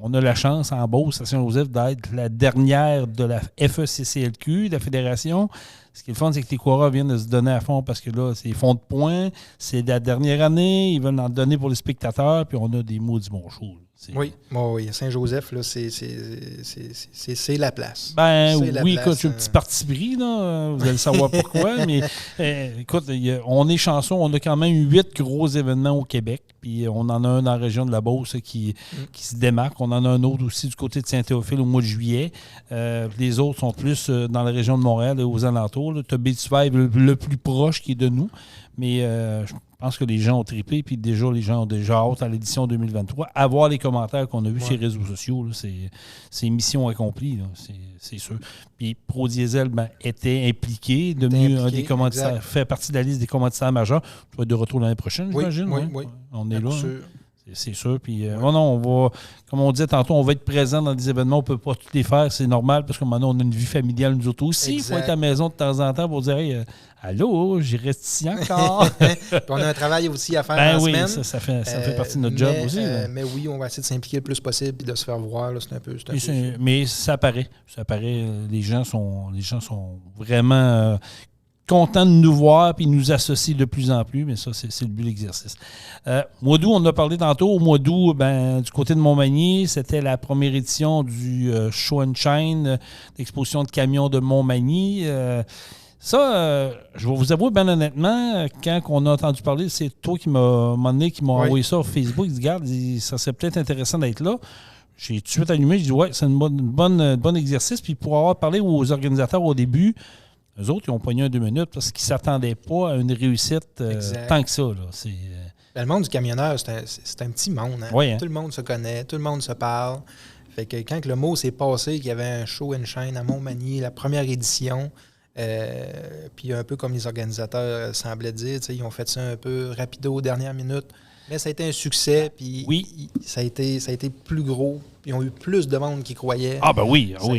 on a la chance en Beauce, à Saint-Joseph, d'être la dernière de la FECCLQ, de la fédération. Ce qui est le fun, c'est que les coureurs viennent de se donner à fond parce que là, c'est fonds de points, c'est la dernière année, ils veulent en donner pour les spectateurs, puis on a des maudits bons shows. Oui, Saint-Joseph, là, c'est la place. Écoute, j'ai un petit parti pris, là, vous allez savoir pourquoi, mais écoute, on est chanceux, on a quand même 8 gros événements au Québec, puis on en a un dans la région de la Beauce qui se démarque, on en a un autre aussi du côté de Saint-Théophile au mois de juillet, les autres sont plus dans la région de Montréal et aux alentours, tu as Bétuvaille le plus proche qui est de nous, mais je pense que les gens ont trippé, puis déjà, les gens ont déjà hâte à l'édition 2023. À voir les commentaires qu'on a vus sur les réseaux sociaux, là, c'est mission accomplie, là, c'est sûr. Puis Pro Diesel était impliqué, devenu un des commanditaires, fait partie de la liste des commanditaires majeurs. Tu vas être de retour l'année prochaine, j'imagine. Oui. On est là. C'est sûr. Puis, on va, comme on disait tantôt, on va être présent dans des événements. On ne peut pas tous les faire. C'est normal parce que maintenant, on a une vie familiale, nous autres aussi. Il faut être à la maison de temps en temps pour dire hey, allô, j'y reste ici encore. Puis on a un travail aussi à faire en semaine. Ça fait partie de notre job aussi. Mais oui, on va essayer de s'impliquer le plus possible et de se faire voir. Là, c'est un peu mais ça paraît. Les gens sont vraiment contents de nous voir et nous associent de plus en plus, mais ça, c'est le but de l'exercice. Mois d'août, on en a parlé tantôt. Au mois d'août, du côté de Montmagny, c'était la première édition du Show and Shine, l'exposition de camions de Montmagny. Je vais vous avouer, bien honnêtement, quand on a entendu parler, c'est toi qui m'a envoyé ça sur Facebook. Il dit, regarde, ça serait peut-être intéressant d'être là. J'ai tout de suite allumé, je dis, ouais, c'est un bon exercice. Puis pour avoir parlé aux organisateurs au début, eux autres, ils ont pogné 2 minutes parce qu'ils ne s'attendaient pas à une réussite tant que ça. Là. Le monde du camionneur, c'est un petit monde. Hein? Oui, hein? Tout le monde se connaît, tout le monde se parle. Fait que quand le mot s'est passé qu'il y avait un show and shine à Montmagny, la première édition, puis un peu comme les organisateurs semblaient dire, ils ont fait ça un peu rapido, dernière minute. Mais ça a été un succès, puis ça a été plus gros. Ils ont eu plus de monde qui croyaient. Ah ben oui, ça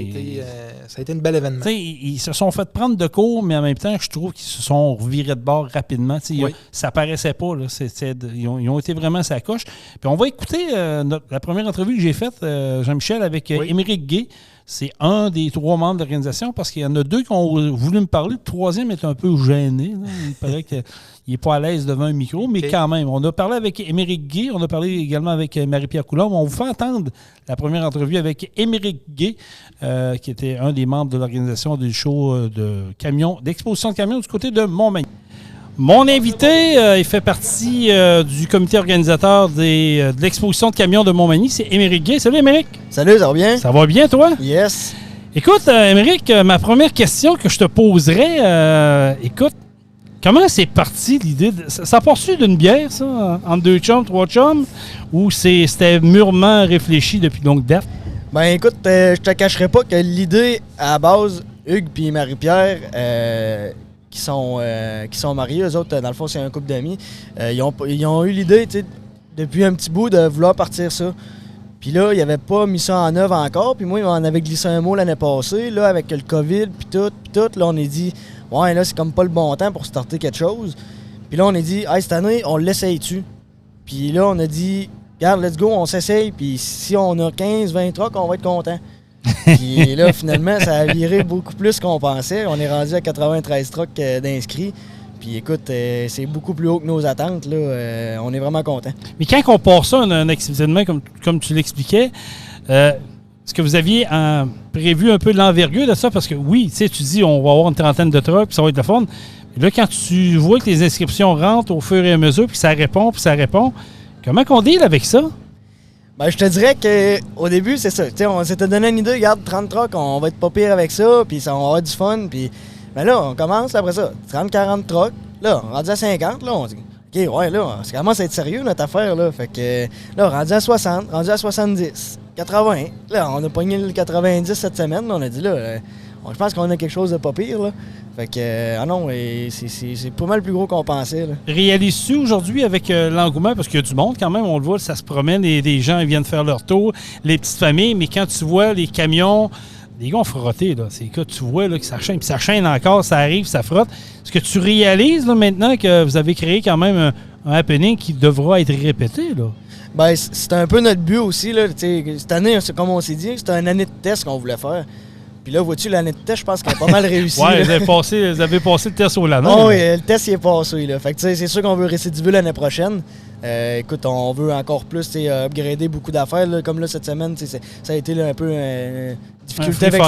a été un bel événement. Ils se sont fait prendre de court, mais en même temps, je trouve qu'ils se sont revirés de bord rapidement. Ça paraissait pas. Là. Ils ont été vraiment sa coche. Puis on va écouter la première entrevue que j'ai faite, Jean-Michel, avec Émeric Gay. C'est un des 3 membres de l'organisation parce qu'il y en a 2 qui ont voulu me parler. Le 3e est un peu gêné. Là. Il paraît qu'il n'est pas à l'aise devant un micro, mais quand même. On a parlé avec Émeric Gay. On a parlé également avec Marie-Pierre Coulombe. On vous fait entendre la première entrevue avec Émeric Gay, qui était un des membres de l'organisation du show d'exposition de camions du côté de Montmagny. Mon invité, il fait partie du comité organisateur de l'exposition de camions de Montmagny. C'est Émeric Gay. Salut, Émeric. Salut, ça va bien? Ça va bien, toi? Yes. Écoute, Émeric, ma première question que je te poserais, comment c'est parti l'idée? Ça part-tu d'une bière, ça, entre 2 chums, 3 chums, ou c'était mûrement réfléchi depuis longue date? Ben écoute, je te cacherai pas que l'idée, à la base, Hugues et Marie-Pierre, qui sont mariés, eux autres, dans le fond, c'est un couple d'amis, ils ont eu l'idée, tu sais, depuis un petit bout, de vouloir partir ça. Puis là, ils n'avaient pas mis ça en œuvre encore, puis moi, ils m'en avaient glissé un mot l'année passée, là, avec le COVID, puis tout, là, on a dit, ouais, là, c'est comme pas le bon temps pour starter quelque chose. Puis là, on a dit, hey, cette année, on l'essaye-tu? Puis là, on a dit, regarde, let's go, on s'essaye, puis si on a 15-20 trucks, on va être content. Puis là, finalement, ça a viré beaucoup plus qu'on pensait. On est rendu à 93 trucks d'inscrits. Puis écoute, c'est beaucoup plus haut que nos attentes. Là. On est vraiment contents. Mais quand on part ça, un événement comme tu l'expliquais, est-ce que vous aviez prévu un peu l'envergure de ça? Parce que oui, tu sais, tu dis on va avoir une trentaine de trucks, puis ça va être le fun. Mais là, quand tu vois que les inscriptions rentrent au fur et à mesure, puis ça répond, comment qu'on deal avec ça? Ben, je te dirais qu'au début, c'est ça. T'sais, on s'était donné une idée, regarde, 30 trucks, on va être pas pire avec ça, puis ça, on va avoir du fun. Puis, ben là, on commence après ça. 30-40 trucks. Là, rendu à 50, là, on dit, OK, ouais, là, ça commence à être sérieux, notre affaire, là. Fait que, là, rendu à 60, rendu à 70, 80. Là, on a pogné le 90 cette semaine. Là, on a dit, là, je pense qu'on a quelque chose de pas pire, là. Fait que, ah non, c'est pas mal plus gros qu'on pensait, là. Réalises-tu aujourd'hui avec l'engouement, parce qu'il y a du monde quand même, on le voit, ça se promène, et des gens ils viennent faire leur tour, les petites familles, mais quand tu vois les camions, les gars ont frotté, là. C'est que tu vois là, que ça chaîne, puis ça chaîne encore, ça arrive, ça frotte. Est-ce que tu réalises là, maintenant que vous avez créé quand même un happening qui devra être répété, là? Ben, c'est un peu notre but aussi, là. Cette année, comme on s'est dit, c'était une année de test qu'on voulait faire. Puis là, vois-tu, l'année de test, je pense qu'elle a pas mal réussi. Oui, vous avez passé le test au lana. Oh, oui, le test, il est passé. Là. Fait que, c'est sûr qu'on veut récidiver l'année prochaine. Écoute, on veut encore plus upgrader beaucoup d'affaires. Là. Comme là, cette semaine, ça a été là, un peu difficulté avec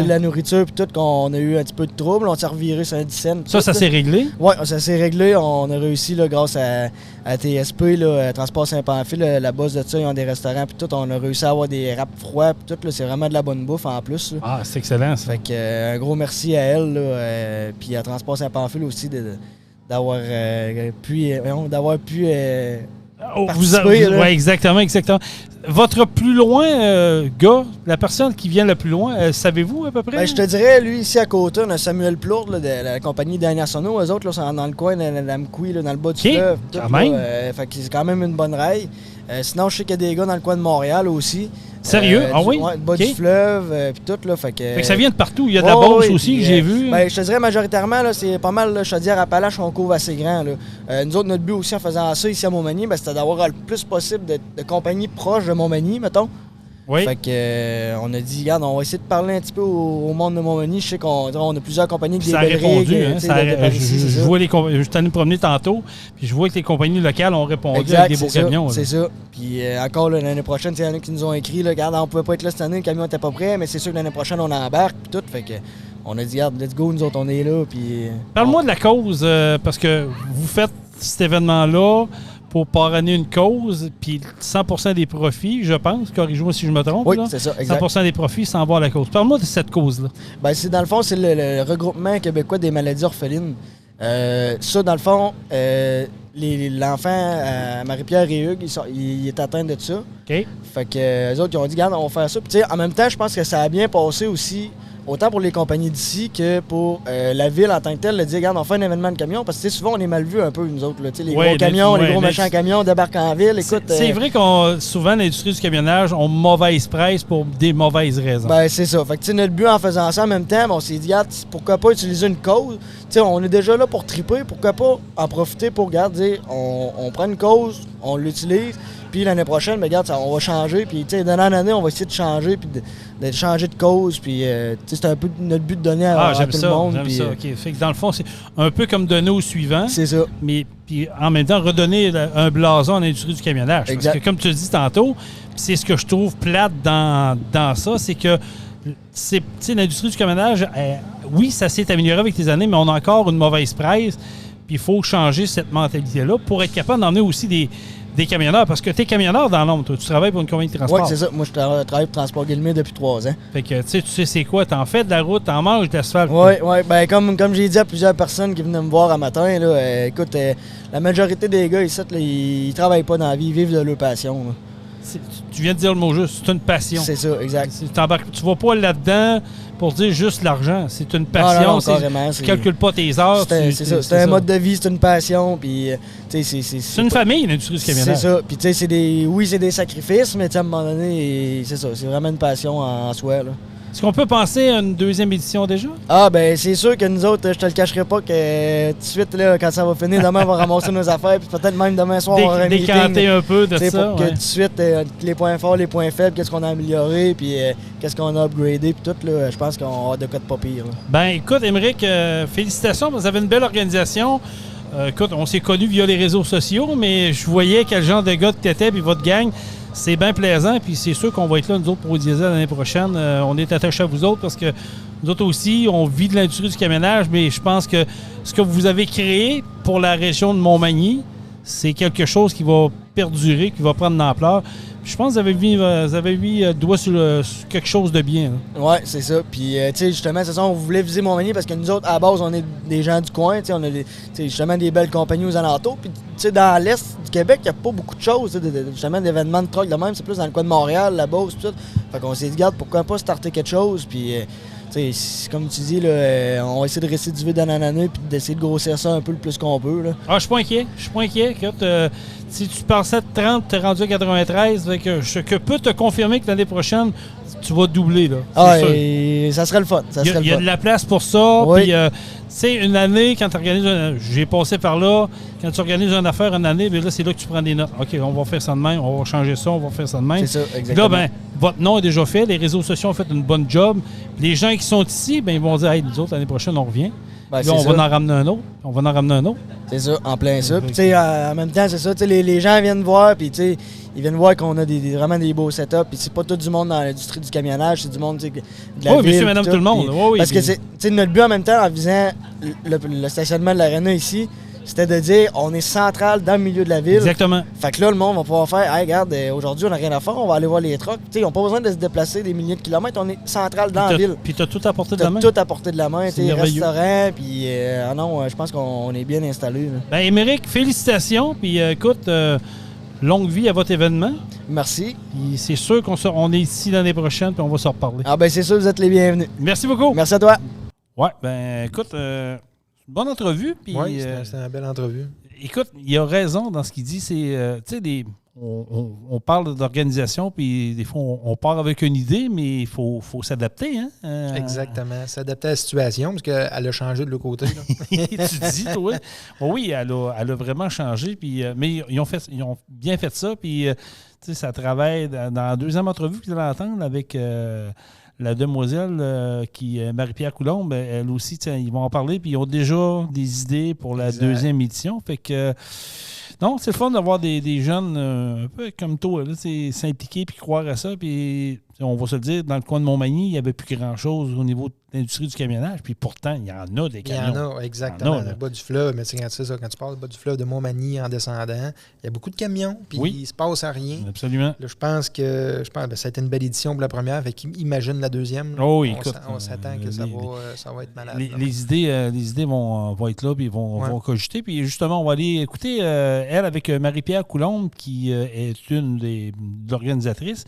la nourriture puis tout, qu'on a eu un petit peu de trouble. On s'est reviré sur un 10 cents. Ça s'est réglé? Oui, ça s'est réglé. On a réussi là, grâce à TSP, là, Transport Saint-Pamphile, la bosse de ça, ils ont des restaurants puis tout. On a réussi à avoir des wraps froids puis tout. Là, c'est vraiment de la bonne bouffe en plus. Là. Ah, c'est excellent ça. Fait que un gros merci à elle, là, puis à Transport Saint-Pamphile aussi d'avoir pu participer. Oui, exactement. Votre plus loin gars, la personne qui vient le plus loin, savez-vous à peu près? Ben, je te dirais, lui, ici à côté, on a Samuel Plourde là, de la compagnie Dernière Sono. Eux autres, là, sont dans le coin de l'Amkoui, dans le bas du fleuve. Quand même. Fait que c'est quand même une bonne raille. Sinon, je sais qu'il y a des gars dans le coin de Montréal aussi. Sérieux? Oui? Ouais, le bas du fleuve, puis tout, là. Fait que ça vient de partout. Il y a de la Beauce aussi, que j'ai vu. Ben, je te dirais, majoritairement, là, c'est pas mal, là, Chaudière-Appalaches, on couvre assez grand, là. Nous autres, notre but aussi en faisant ça ici à Montmagny, ben, c'était d'avoir le plus possible de compagnies proches de Montmagny, mettons. Oui. Fait que, on a dit, regarde, on va essayer de parler un petit peu au monde de Montmagny. Je sais qu'on a plusieurs compagnies qui ça a répondu. Je vois je suis allé me promener tantôt, puis je vois que les compagnies locales ont répondu avec des beaux camions. C'est ça. Puis encore l'année prochaine, il y en a qui nous ont écrit, là, regarde, on pouvait pas être là cette année, le camion n'était pas prêt, mais c'est sûr que l'année prochaine, on embarque, puis tout. Fait que, on a dit, regarde, let's go, nous autres, on est là. Puis. Parle-moi de la cause, parce que vous faites cet événement-là pour parrainer une cause, puis 100% des profits, je pense, corrige-moi si je me trompe. Oui, là, c'est ça, exact. 100% des profits s'en vont à la cause. Parle-moi de cette cause-là. Ben, dans le fond, c'est le regroupement québécois des maladies orphelines. Ça, dans le fond, l'enfant, Marie-Pierre et Hugues, il est atteint de ça. OK. Fait que, eux autres, ils ont dit, regarde, on va faire ça. Puis, en même temps, je pense que ça a bien passé aussi, autant pour les compagnies d'ici que pour la ville en tant que telle, de dire, regarde, on fait un événement de camion, parce que souvent, on est mal vus un peu, nous autres. Là, les gros camions, les gros méchants camions débarquent en ville. Écoute, c'est vrai qu'on souvent, l'industrie du camionnage ont mauvaise presse pour des mauvaises raisons. Ben, c'est ça. Fait que, notre but en faisant ça en même temps, on s'est dit, regarde, pourquoi pas utiliser une cause? T'sais, on est déjà là pour triper, pourquoi pas en profiter pour, regarde, dire, on prend une cause, on l'utilise. Puis l'année prochaine, ben, regarde, on va changer. Puis d'année en année, on va essayer de changer, puis de changer de cause. Puis c'est un peu notre but de donner à tout le monde. J'aime ça. OK. Fait que dans le fond, c'est un peu comme donner au suivant. C'est ça. Mais puis en même temps, redonner un blason à l'industrie du camionnage. Exact. Parce que comme tu le dis tantôt, c'est ce que je trouve plate dans ça, c'est que l'industrie du camionnage, oui, ça s'est amélioré avec les années, mais on a encore une mauvaise presse. Puis il faut changer cette mentalité-là pour être capable d'emmener aussi des camionneurs, parce que tu es camionneur dans l'ombre, toi. Tu travailles pour une compagnie de transport. Oui, c'est ça. Moi, je travaille pour Transport Guillemets depuis 3 ans. Fait que, tu sais c'est quoi? T'en fais de la route, t'en manges de l'asphalte. Oui, ben comme j'ai dit à plusieurs personnes qui venaient me voir un matin, là, écoute, la majorité des gars ici, là, ils travaillent pas dans la vie, ils vivent de leur passion. Là. Tu viens de dire le mot juste, c'est une passion. C'est ça, exact. Tu vas pas là-dedans pour dire juste l'argent. C'est une passion. Non, carrément. Tu calcules pas tes heures. C'est ça. C'est un mode de vie, c'est une passion. Puis, c'est une famille, l'industrie du camionnage. C'est ça. Puis, tu sais, c'est des sacrifices, mais à un moment donné, c'est ça. C'est vraiment une passion en soi. Là. Est-ce qu'on peut penser à une deuxième édition déjà? Ah, ben c'est sûr que nous autres, je te le cacherai pas que tout de suite, là, quand ça va finir, demain, on va ramasser nos affaires, puis peut-être même demain soir, on va avoir un meeting. Décanter un peu de ça. Pour que tout de suite, les points forts, les points faibles, qu'est-ce qu'on a amélioré, puis qu'est-ce qu'on a upgradé, puis tout, là, je pense qu'on va avoir de quoi de pas pire. Là. Ben écoute, Émeric, félicitations, vous avez une belle organisation. Écoute, on s'est connus via les réseaux sociaux, mais je voyais quel genre de gars que tu étais, puis votre gang. c'est bien plaisant. Puis c'est sûr qu'on va être là, nous autres, pour au Diesel l'année prochaine. On est attachés à vous autres parce que nous autres aussi, on vit de l'industrie du camionnage, mais je pense que ce que vous avez créé pour la région de Montmagny, c'est quelque chose qui va perdurer, qui va prendre de l'ampleur. Je pense que vous avez mis le doigt sur quelque chose de bien. Oui, c'est ça. Puis, tu sais, justement, c'est ça, on voulait viser Montmagny parce que nous autres, à la base, on est des gens du coin. Tu sais, on a justement des belles compagnies aux alentours. Puis, tu sais, dans l'Est du Québec, il n'y a pas beaucoup de choses, justement, d'événements de truck de même. C'est plus dans le coin de Montréal, la Beauce, tout ça. Fait qu'on s'est dit, regarde, pourquoi pas starter quelque chose. Puis, tu sais, comme tu dis, là, on va essayer de récidiver d'année en année puis d'essayer de grossir ça un peu le plus qu'on peut. Là. Ah, je suis pas inquiet. Je suis pas inquiet. Écoute, si tu pensais de 30, tu es rendu à 93. Fait que je peux te confirmer que l'année prochaine, tu vas doubler. Là. Ah, et ça serait le fun. Il y a de la place pour ça. Oui. Puis, tu sais, une année, quand tu organises, j'ai passé par là, quand tu organises une affaire une année, bien là, c'est là que tu prends des notes. OK, on va faire ça de même, on va changer ça, on va faire ça de même. C'est ça, Puis exactement. là, ben, votre nom est déjà fait, les réseaux sociaux ont fait une bonne job. Les gens qui sont ici, ben, ils vont dire, hey, nous autres, l'année prochaine, on revient. Ben, Là, on va en ramener un autre. On va en ramener un autre. C'est ça, en plein ça. Puis, tu sais, en même temps, c'est ça, tu sais, les gens viennent voir, puis, tu sais, ils viennent voir qu'on a vraiment des beaux setups. Puis, c'est pas tout du monde dans l'industrie du camionnage, c'est du monde, tu sais, de la Oui, ville. monsieur, madame, puis tout le monde. puis- Oui, oui, parce que, puis- c'est, tu sais, notre but en même temps, en visant le stationnement de l'aréna ici, c'était de dire, on est central dans le milieu de la ville. Exactement. Fait que là, le monde va pouvoir faire, hey, regarde, aujourd'hui, on n'a rien à faire, on va aller voir les trucks. Tu sais, ils n'ont pas besoin de se déplacer des milliers de kilomètres, on est central dans la ville. Puis, tu as tout apporté de la T'as main. tout à portée de la main, C'est tu sais, merveilleux. restaurant, puis je pense qu'on est bien installé. Ben, Émeric, félicitations. Puis, écoute, longue vie à votre événement. Merci. Puis, c'est sûr on est ici l'année prochaine, puis on va se reparler. Ah ben c'est sûr, vous êtes les bienvenus. Merci beaucoup. Merci à toi. Ouais, ben, écoute, bonne entrevue. Puis, Oui, c'était une belle entrevue. écoute, il a raison dans ce qu'il dit. C'est, tu sais, on parle d'organisation, puis des fois, on part avec une idée, mais il faut s'adapter. Hein? Exactement. S'adapter à la situation, parce qu'elle a changé de l'autre côté. Là. Tu dis, toi. Oui, elle a vraiment changé. Puis, mais ils ont bien fait ça. Puis, tu sais, ça travaille dans la deuxième entrevue que vous allez entendre avec la demoiselle qui est Marie-Pierre Coulombe. Elle aussi, ils vont en parler. Puis, ils ont déjà des idées pour la deuxième édition. Fait que, non, c'est le fun d'avoir des jeunes un peu comme toi, là, s'impliquer puis croire à ça. Puis, on va se le dire, dans le coin de Montmagny, il n'y avait plus grand-chose au niveau de l'industrie du camionnage. Puis pourtant, il y en a des Il y camions. en a, exactement. Il y en a, là. Le bas du fleuve, mais c'est ça, quand tu parles du bas du fleuve de Montmagny en descendant, il y a beaucoup de camions, puis Oui. il ne se passe à rien. Absolument. Là, je pense que ça a été une belle édition pour la première, fait qu'imagine la deuxième. Là. Oh oui, écoute, on s'attend que ça va être malade. là. Les idées vont être là, puis vont cogiter. Puis justement, on va aller écouter elle avec Marie-Pierre Coulombe, qui est une de l'organisatrice.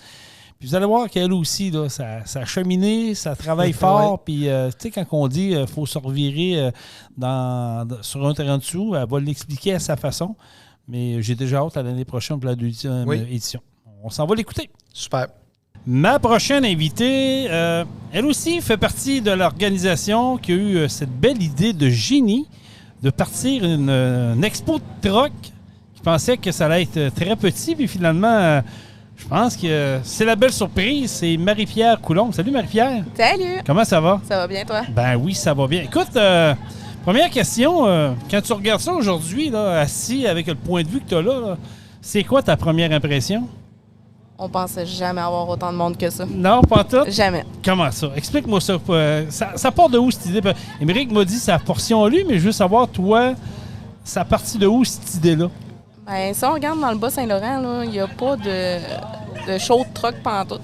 Puis vous allez voir qu'elle aussi, là, ça a cheminé, ça travaille fort. Puis, tu sais, quand on dit qu'il faut se revirer sur un terrain dessous, elle va l'expliquer à sa façon. Mais j'ai déjà hâte à l'année prochaine pour la deuxième édition. On s'en va l'écouter. Super. Ma prochaine invitée, elle aussi fait partie de l'organisation qui a eu cette belle idée de génie de partir une expo de truck. Je pensais que ça allait être très petit, puis finalement, je pense que c'est la belle surprise. C'est Marie-Pierre Coulombe. Salut Marie-Pierre. Salut! Comment ça va? Ça va bien, toi? Ben oui, ça va bien. Écoute, première question, quand tu regardes ça aujourd'hui, là, assis avec le point de vue que tu as là, c'est quoi ta première impression? On pensait jamais avoir autant de monde que ça. Non, pas tout? Jamais. Comment ça? Explique-moi ça. Ça part de où cette idée? Émeric m'a dit sa portion à lui, mais je veux savoir, toi, ça partit de où cette idée-là? Ben, si on regarde dans le Bas-Saint-Laurent, il n'y a pas de show de truck pantoute.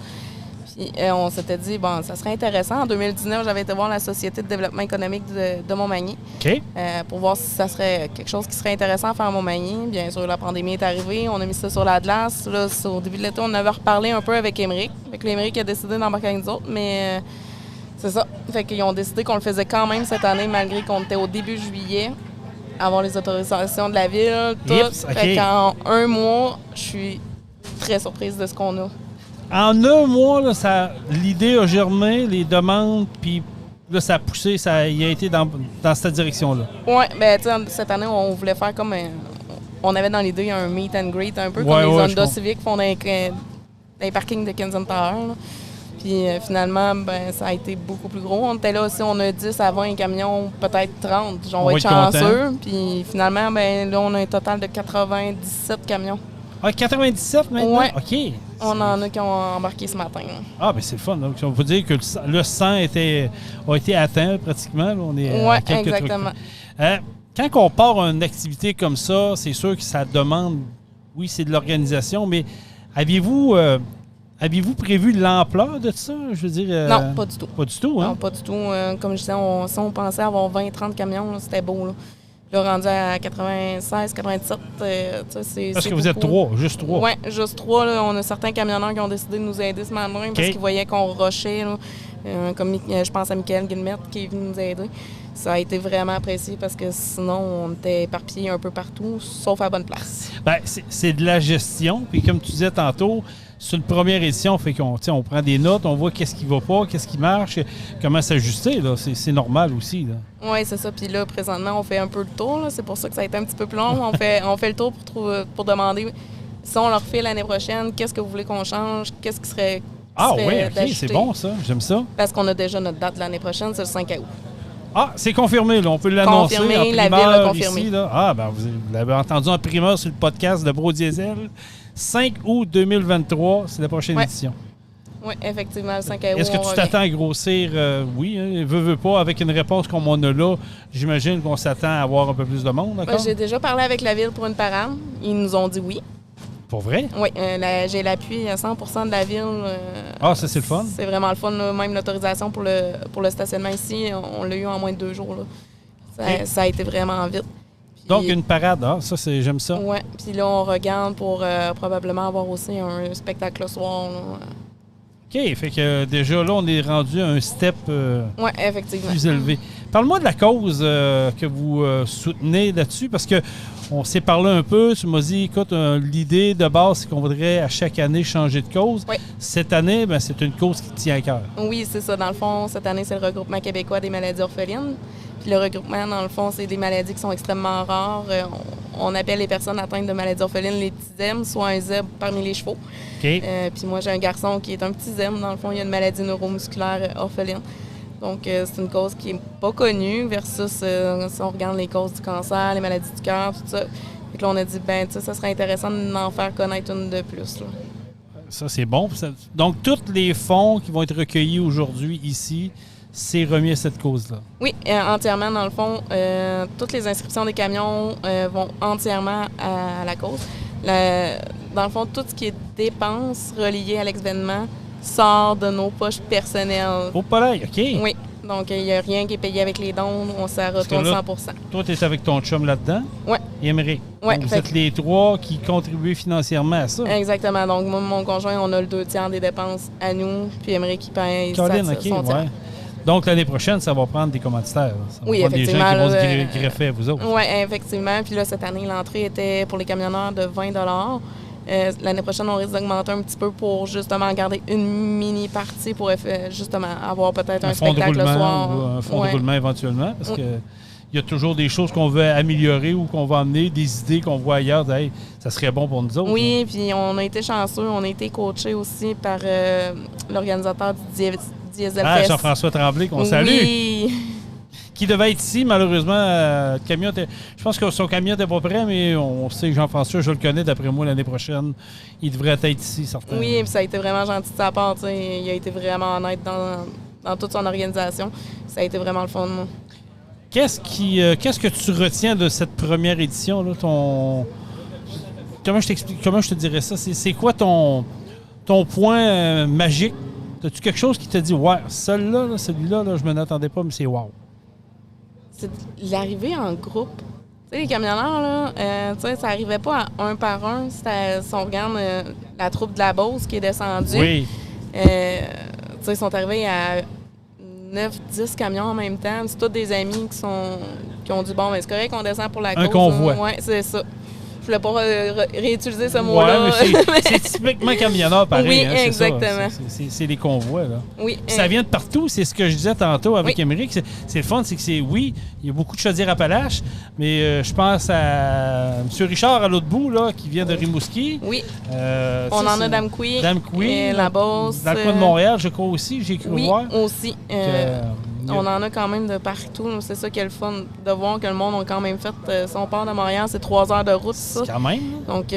Puis on s'était dit, bon, ça serait intéressant. En 2019, j'avais été voir la Société de développement économique de Montmagny OK. pour voir si ça serait quelque chose qui serait intéressant à faire à Montmagny. Bien sûr, la pandémie est arrivée. On a mis ça sur la glace. Là, au début de l'été, on en avait reparlé un peu avec Émeric. Fait que l'Émeric a décidé d'embarquer avec nous autres, mais c'est ça. Fait qu'ils ont décidé qu'on le faisait quand même cette année, malgré qu'on était au début juillet. Avoir les autorisations de la ville, tout. Yips, OK. Fait qu'en un mois, je suis très surprise de ce qu'on a. En un mois, là, l'idée a germé, les demandes, puis là, ça a poussé, il a été dans cette direction-là. Oui, bien, tu sais, cette année, on voulait faire comme on avait dans l'idée un meet and greet, un peu comme les Honda Civic font dans les parkings de Kensington Tower. Là. Puis finalement, ben, ça a été beaucoup plus gros. On était là aussi, on a 10 à 20 camions, peut-être 30. On va être chanceux. Puis finalement, ben, là, on a un total de 97 camions. Ah, 97 maintenant? Ouais. OK. On en a qui ont embarqué ce matin. Là. Ah, bien, c'est le fun. Donc, on peut dire que le 100 a été atteint pratiquement. Là, on est Oui, à quelques exactement. trucs. Quand on part une activité comme ça, c'est sûr que ça demande, oui, c'est de l'organisation, mais aviez-vous prévu l'ampleur de ça? Je veux dire. Non, pas du tout. Pas du tout, hein? Non, pas du tout. Comme je disais, si on pensait avoir 20-30 camions, là, c'était beau. Là. Là, rendu à 96, 97, c'est. Parce que vous êtes juste 3. Oui, juste 3. Là. On a certains camionneurs qui ont décidé de nous aider ce matin parce qu'ils voyaient qu'on rushait. Là. Comme je pense à Michael Guillemette qui est venu nous aider. Ça a été vraiment apprécié parce que sinon, on était éparpillés un peu partout, sauf à la bonne place. Bien, c'est de la gestion. Puis comme tu disais tantôt, c'est une première édition, fait qu'on prend des notes, on voit qu'est-ce qui va pas, qu'est-ce qui marche, comment s'ajuster. Là. C'est normal aussi. Oui, c'est ça. Puis là, présentement, on fait un peu le tour. Là. C'est pour ça que ça a été un petit peu plus long. On fait le tour pour demander si on leur fait l'année prochaine, qu'est-ce que vous voulez qu'on change, qu'est-ce qui serait. Ah oui, OK, c'est bon ça. J'aime ça. Parce qu'on a déjà notre date de l'année prochaine, c'est le 5 août. Ah, c'est confirmé, là. On peut l'annoncer. Confirmé, la ville a confirmé. Ici, là. Ah, ben vous l'avez entendu en primeur sur le podcast de Bro Diesel. 5 août 2023, c'est la prochaine édition. Oui, effectivement, le 5 août. Est-ce que tu t'attends à grossir? Oui, veux pas, avec une réponse comme on a là, j'imagine qu'on s'attend à avoir un peu plus de monde, d'accord? J'ai déjà parlé avec la ville pour une parade. Ils nous ont dit oui. Pour vrai? Oui, j'ai l'appui à 100% de la ville. Ah, ça, c'est le fun? C'est vraiment le fun. Là. Même l'autorisation pour le stationnement ici, on l'a eu en moins de 2 jours. Là. Ça a été vraiment vite. Puis, donc, une parade, j'aime ça. Oui, puis là, on regarde pour probablement avoir aussi un spectacle le soir. Là. OK, fait que déjà là, on est rendu à un step effectivement. plus élevé. Parle-moi de la cause que vous soutenez là-dessus, parce que on s'est parlé un peu. Tu m'as dit, écoute, l'idée de base, c'est qu'on voudrait à chaque année changer de cause. Oui. Cette année, c'est une cause qui tient à cœur. Oui, c'est ça. Dans le fond, cette année, c'est le regroupement québécois des maladies orphelines. Puis le regroupement, dans le fond, c'est des maladies qui sont extrêmement rares. On appelle les personnes atteintes de maladies orphelines les petits zèbres, soit un zèbre parmi les chevaux. OK. Puis moi, j'ai un garçon qui est un petit zèbre. Dans le fond, il a une maladie neuromusculaire orpheline. Donc, c'est une cause qui n'est pas connue versus si on regarde les causes du cancer, les maladies du cœur, tout ça. Fait que là, on a dit, ça serait intéressant d'en faire connaître une de plus. Là. Ça, c'est bon. Donc, tous les fonds qui vont être recueillis aujourd'hui ici, c'est remis à cette cause-là? Oui, entièrement. Dans le fond, toutes les inscriptions des camions vont entièrement à la cause. Dans le fond, tout ce qui est dépenses reliées à l'événement sort de nos poches personnelles. Au palais, OK. Oui. Donc, il n'y a rien qui est payé avec les dons. Ça retourne 100%. Toi, tu es avec ton chum là-dedans? Oui. Émeric. Oui. Vous êtes les 3 qui contribuent financièrement à ça? Exactement. Donc, moi, mon conjoint, on a le 2/3 des dépenses à nous, puis Émeric qui paye son tiers. Donc, l'année prochaine, ça va prendre des commanditaires. Ça va prendre des gens qui vont se greffer à vous autres. Oui, effectivement. Puis là, cette année, l'entrée était pour les camionneurs de 20 $. L'année prochaine, on risque d'augmenter un petit peu pour justement garder une mini-partie pour justement avoir peut-être un spectacle le soir. Ou un fonds de roulement éventuellement, parce que il y a toujours des choses qu'on veut améliorer ou qu'on va amener, des idées qu'on voit ailleurs. Hey, ça serait bon pour nous autres. Oui, puis on a été chanceux. On a été coachés aussi par l'organisateur du Diesel Fest. Jean-François Tremblay, qu'on salue. Oui. Qui devait être ici, malheureusement. Le camion je pense que son camion n'était pas prêt, mais on sait que Jean-François, je le connais d'après moi l'année prochaine. Il devrait être ici, certainement. Oui, et puis ça a été vraiment gentil de sa part. Il a été vraiment honnête dans toute son organisation. Ça a été vraiment le fun. Qu'est-ce que tu retiens de cette première édition? Là, comment je te dirais ça? C'est quoi ton point magique? As-tu quelque chose qui te dit, ouais, celui-là, je ne m'en attendais pas, mais c'est wow? C'est l'arrivée en groupe. Tu sais, les camionneurs, là, ça n'arrivait pas à un par un. Si on regarde la troupe de la Beauce qui est descendue, oui. Ils sont arrivés à 9-10 camions en même temps. C'est tous des amis qui ont dit, bon, mais c'est correct qu'on descend pour la cause. Un convoi. Oui, c'est ça. Je voulais pas réutiliser ce mot-là. Ouais, c'est typiquement camionneur, pareil. Oui, hein, exactement. C'est les convois, là. Oui. Ça vient de partout, c'est ce que je disais tantôt avec Émeric. C'est le fun, c'est que il y a beaucoup de Chaudière-Appalaches, mais je pense à M. Richard à l'autre bout, là, qui vient de Rimouski. Oui. On en a d'Amqui. Et La Beauce. Dans le coin de Montréal, je crois aussi, j'ai cru voir. Oui, aussi. On en a quand même de partout. Là. C'est ça qui est le fun, de voir que le monde a quand même fait. Si on part de Montréal, c'est 3 heures de route, ça. Quand même. Donc,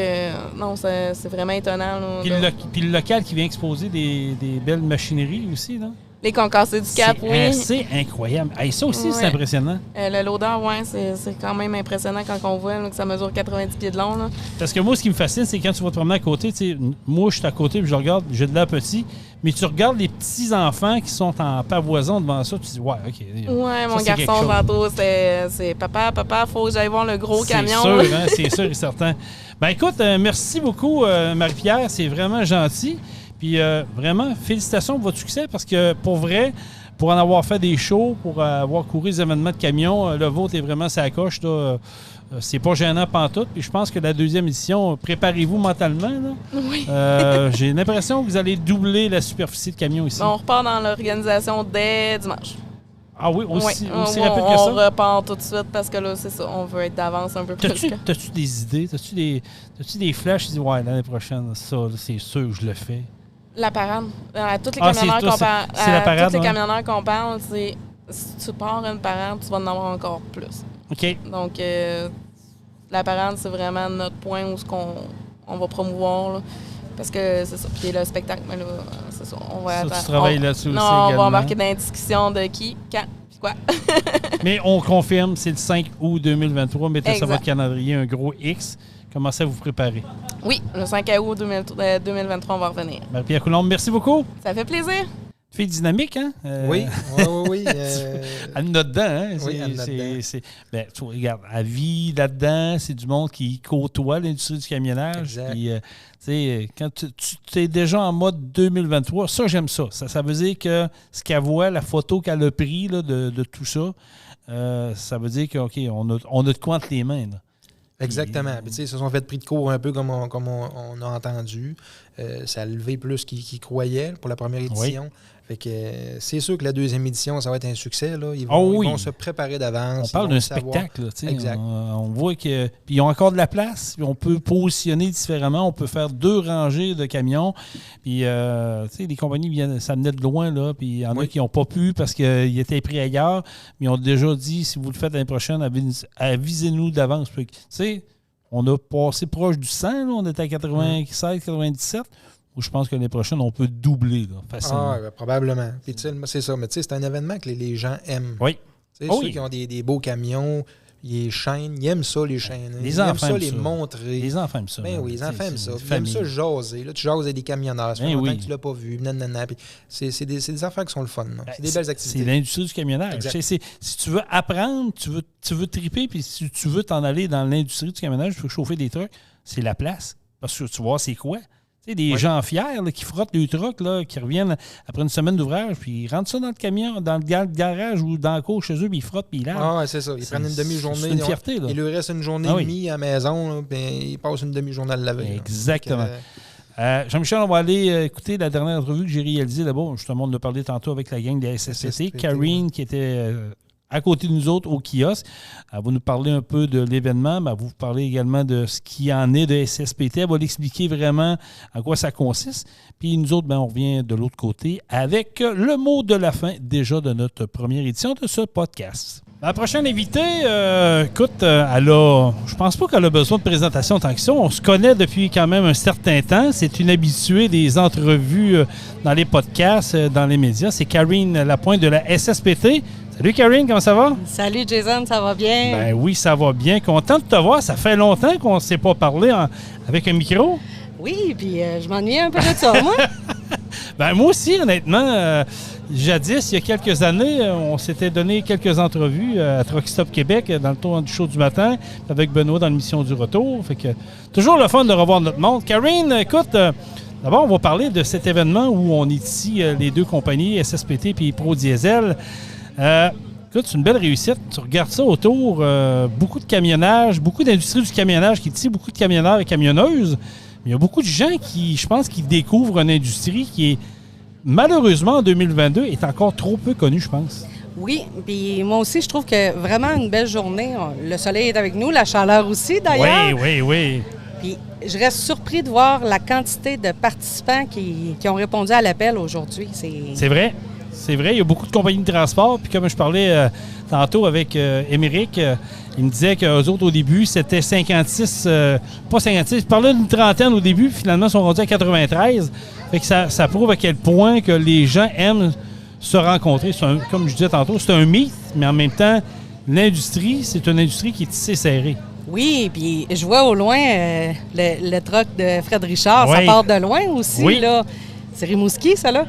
non, c'est vraiment étonnant. Là, Puis le local qui vient exposer des belles machineries aussi, là. Les concassés du Cap, oui. C'est incroyable. Hey, ça aussi, c'est impressionnant. L'odeur, oui, c'est quand même impressionnant quand on voit là, que ça mesure 90 pieds de long. Là. Parce que moi, ce qui me fascine, c'est quand tu vas te promener à côté, tu sais, moi, je suis à côté puis je regarde, j'ai de l'air petit, mais tu regardes les petits-enfants qui sont en pavoison devant ça, tu te dis, ouais, OK. Ouais, mon garçon, tantôt, c'est papa, faut que j'aille voir le gros camion. C'est sûr, hein, c'est sûr et certain. Ben écoute, merci beaucoup, Marie-Pierre, c'est vraiment gentil. Puis vraiment, félicitations pour votre succès parce que pour vrai, pour en avoir fait des shows, pour avoir couru des événements de camions, le vôtre est vraiment sa coche. Là. C'est pas gênant pantoute. Puis je pense que la deuxième édition, préparez-vous mentalement. Là. Oui. J'ai l'impression que vous allez doubler la superficie de camions ici. On repart dans l'organisation dès dimanche. Ah oui, aussi oui, rapide que ça? On repart tout de suite parce que là, c'est ça, on veut être d'avance un peu plus. T'as-tu des idées? T'as-tu des flashs? Tu dis, ouais, l'année prochaine, ça, là, c'est sûr que je le fais. La parade. À tous les camionneurs qu'on parle, c'est la parade, tous les camionneurs qu'on parle, c'est si tu pars une parade, tu vas en avoir encore plus. OK. Donc, la parade, c'est vraiment notre point où on va promouvoir. Là, parce que c'est ça. Puis le spectacle, mais là, c'est ça. On va tu travailles là-dessus aussi. Non, également. on va embarquer dans la discussion de qui, quand, puis quoi. Mais on confirme, c'est le 5 août 2023. Mettez exact. sur votre calendrier un gros X. Commencez à vous préparer. Oui, le 5 août 2023, on va revenir. Marie-Pierre Coulombe, merci beaucoup. Ça fait plaisir. Fille dynamique, hein? Oui. Elle note dedans, hein? Oui, elle note dedans. Ben, tu regarde, elle vit là-dedans, c'est du monde qui côtoie l'industrie du camionnage. Puis, tu sais, quand tu es déjà en mode 2023, ça, j'aime ça. Ça veut dire que ce qu'elle voit, la photo qu'elle a prise là, de tout ça, ça veut dire qu'on on a de quoi entre les mains, là. Exactement. Puis, ils se sont fait pris de court un peu comme on a entendu. Ça a levé plus qu'ils croyaient pour la première édition. Oui. Fait que c'est sûr que la deuxième édition, ça va être un succès. Là. Ils vont se préparer d'avance. On parle d'un spectacle. Là, exact. On voit que. Puis ils ont encore de la place. Puis on peut positionner différemment. On peut faire 2 rangées de camions. Puis les compagnies ça venait de loin. Là, puis il y en a qui n'ont pas pu parce qu'ils étaient pris ailleurs. Mais ils ont déjà dit, si vous le faites l'année prochaine, avisez-nous d'avance. Tu sais, on a passé proche du 100. Là, on était à 96, 97. Où je pense que l'année prochaine, on peut doubler là, facilement. Ah, ben, probablement. Puis, c'est ça. Mais c'est un événement que les gens aiment. Oui. Ceux qui ont des beaux camions, les chaînes, ils aiment ça, les chaînes. Les ils enfants aiment ça, aiment les ça. montrer. Les enfants aiment ça. Ben oui, les enfants aiment ça. Ils aiment ça jaser. Là, tu jases avec des camionneurs. Ça fait longtemps que tu ne l'as pas vu. Puis c'est des affaires qui sont le fun. C'est des belles activités. C'est l'industrie du camionnage. Si tu veux apprendre, tu veux triper, puis si tu veux t'en aller dans l'industrie du camionnage, tu veux chauffer des trucks, c'est la place. Parce que tu vois, c'est quoi? Tu sais, des gens fiers là, qui frottent le truck, là, qui reviennent après une semaine d'ouvrage, puis ils rentrent ça dans le camion, dans le garage ou dans le cour chez eux, puis ils frottent, puis ils lavent. Ah, ouais, c'est ça. Ils prennent une demi-journée. C'est une fierté. Là. Il leur reste une journée et demie à la maison, puis ils passent une demi-journée à le laver. Exactement. Jean-Michel, on va aller écouter la dernière entrevue que j'ai réalisée là-bas. Justement, on a parlé tantôt avec la gang des SSPT. Karine, qui était à côté de nous autres au kiosque. Elle va nous parler un peu de l'événement, mais elle va vous parler également de ce qui en est de SSPT. Elle va l'expliquer vraiment à quoi ça consiste. Puis nous autres, on revient de l'autre côté avec le mot de la fin déjà de notre première édition de ce podcast. La prochaine invitée, écoute, je pense pas qu'elle a besoin de présentation tant que ça. On se connaît depuis quand même un certain temps. C'est une habituée des entrevues dans les podcasts, dans les médias. C'est Karine Lapointe de la SSPT. Salut Karine, comment ça va? Salut Jason, ça va bien? Ben oui, ça va bien. Content de te voir. Ça fait longtemps qu'on ne s'est pas parlé avec un micro. Oui, puis je m'ennuie un peu de ça, moi. Ben moi aussi, honnêtement. Jadis, il y a quelques années, on s'était donné quelques entrevues à Truck Stop Québec dans le tour du show du matin avec Benoît dans l'émission du retour. Fait que toujours le fun de revoir notre monde. Karine, écoute, d'abord, on va parler de cet événement où on est ici, les 2 compagnies, SSPT et Pro Diesel. Écoute, c'est une belle réussite. Tu regardes ça autour, beaucoup de camionnage, beaucoup d'industrie du camionnage qui est ici, beaucoup de camionneurs et camionneuses. Mais il y a beaucoup de gens qui, je pense, qui découvrent une industrie qui est, malheureusement, en 2022, est encore trop peu connue, je pense. Oui, puis moi aussi, je trouve que vraiment une belle journée. Le soleil est avec nous, la chaleur aussi, d'ailleurs. Oui. Puis je reste surpris de voir la quantité de participants qui ont répondu à l'appel aujourd'hui. C'est vrai? C'est vrai, il y a beaucoup de compagnies de transport. Puis comme je parlais tantôt avec Émeric, il me disait qu'eux autres, au début, c'était 56, pas 56, il parlait d'une trentaine au début, puis finalement, ils sont rendus à 93. Fait que ça prouve à quel point que les gens aiment se rencontrer. Comme je disais tantôt, c'est un mythe, mais en même temps, l'industrie, c'est une industrie qui est tissée serrée. Oui, puis je vois au loin le truck de Fred Richard, Oui. ça part de loin aussi, Oui. là. C'est Rimouski, ça, là.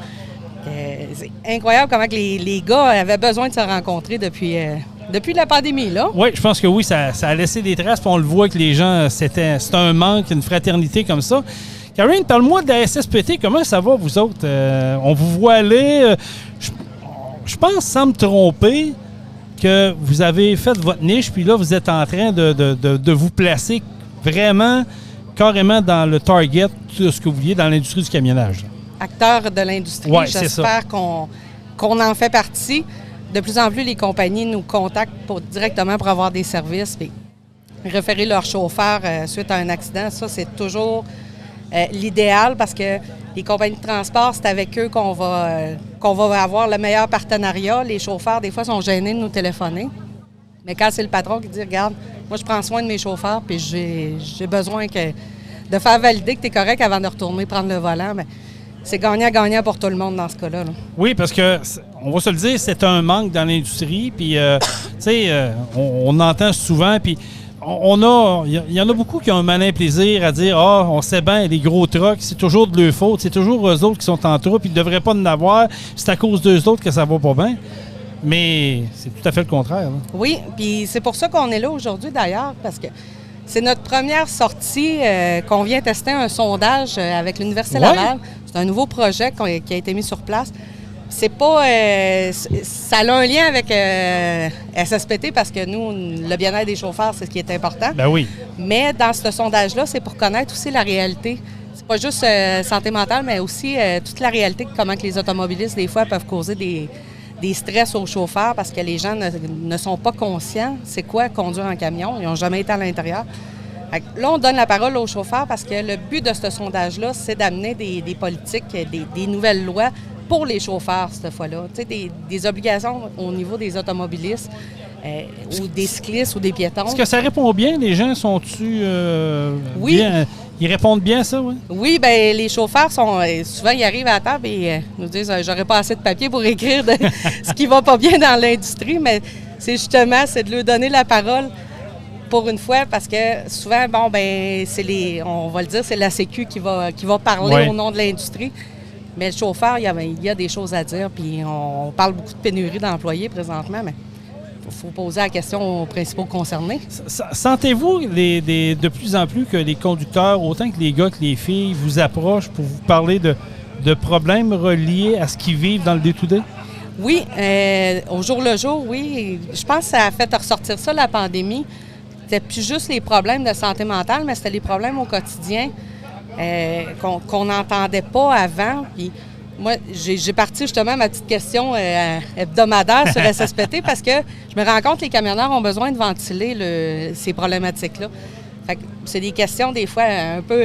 C'est incroyable comment que les gars avaient besoin de se rencontrer depuis la pandémie, là. Oui, je pense que oui, ça a laissé des traces, puis on le voit que les gens, c'était un manque, une fraternité comme ça. Karine, parle-moi de la SSPT, comment ça va, vous autres? On vous voit aller, je pense, sans me tromper, que vous avez fait votre niche, puis là, vous êtes en train de vous placer vraiment, carrément dans le target de ce que vous vouliez dans l'industrie du camionnage. Là. Acteurs de l'industrie, Ouais, c'est ça. j'espère qu'on en fait partie. De plus en plus, les compagnies nous contactent directement pour avoir des services, puis référer leurs chauffeurs suite à un accident. Ça, c'est toujours l'idéal parce que les compagnies de transport, c'est avec eux qu'on va avoir le meilleur partenariat. Les chauffeurs, des fois, sont gênés de nous téléphoner. Mais quand c'est le patron qui dit « Regarde, moi, je prends soin de mes chauffeurs puis j'ai besoin de faire valider que tu es correct avant de retourner prendre le volant. » C'est gagnant-gagnant pour tout le monde dans ce cas-là. Là. Oui, parce que, on va se le dire, c'est un manque dans l'industrie. Puis, tu sais, on entend souvent. Puis, il y en a beaucoup qui ont un malin plaisir à dire « Ah, on sait bien, les gros trucks, c'est toujours de leur faute. C'est toujours eux autres qui sont en troupe. Ils ne devraient pas en avoir. C'est à cause d'eux autres que ça va pas bien. » Mais c'est tout à fait le contraire. Là. Oui, puis c'est pour ça qu'on est là aujourd'hui, d'ailleurs, parce que c'est notre première sortie qu'on vient tester un sondage avec l'Université Laval. C'est un nouveau projet qui a été mis sur place. C'est pas... ça a un lien avec SSPT parce que nous, le bien-être des chauffeurs, c'est ce qui est important. Ben oui. Mais dans ce sondage-là, c'est pour connaître aussi la réalité. C'est pas juste santé mentale, mais aussi toute la réalité de comment que les automobilistes, des fois, peuvent causer des stress aux chauffeurs parce que les gens ne sont pas conscients c'est quoi conduire en camion. Ils n'ont jamais été à l'intérieur. Là, on donne la parole aux chauffeurs parce que le but de ce sondage-là, c'est d'amener des politiques, des nouvelles lois pour les chauffeurs cette fois-là. Tu sais, des obligations au niveau des automobilistes ou des cyclistes ou des piétons. Est-ce que ça répond bien? Les gens sont-tu Oui. bien? Ils répondent bien à ça, oui? Oui, bien, les chauffeurs sont souvent, ils arrivent à la table et nous disent « J'aurais pas assez de papier pour écrire ce qui va pas bien dans l'industrie », mais c'est justement, c'est de leur donner la parole pour une fois, parce que souvent, bon, ben on va le dire, c'est la Sécu qui va parler au nom de l'industrie. Mais le chauffeur, il y a des choses à dire, puis on parle beaucoup de pénurie d'employés présentement, mais il faut poser la question aux principaux concernés. Sentez-vous de plus en plus que les conducteurs, autant que les gars que les filles, vous approchent pour vous parler de problèmes reliés à ce qu'ils vivent dans le day-to-day? Oui, au jour le jour, oui. Je pense que ça a fait ressortir ça, la pandémie. C'était plus juste les problèmes de santé mentale, mais c'était les problèmes au quotidien qu'on n'entendait pas avant. Puis moi, j'ai parti justement ma petite question hebdomadaire sur SSPT parce que je me rends compte que les camionneurs ont besoin de ventiler ces problématiques-là. Fait que c'est des questions des fois un peu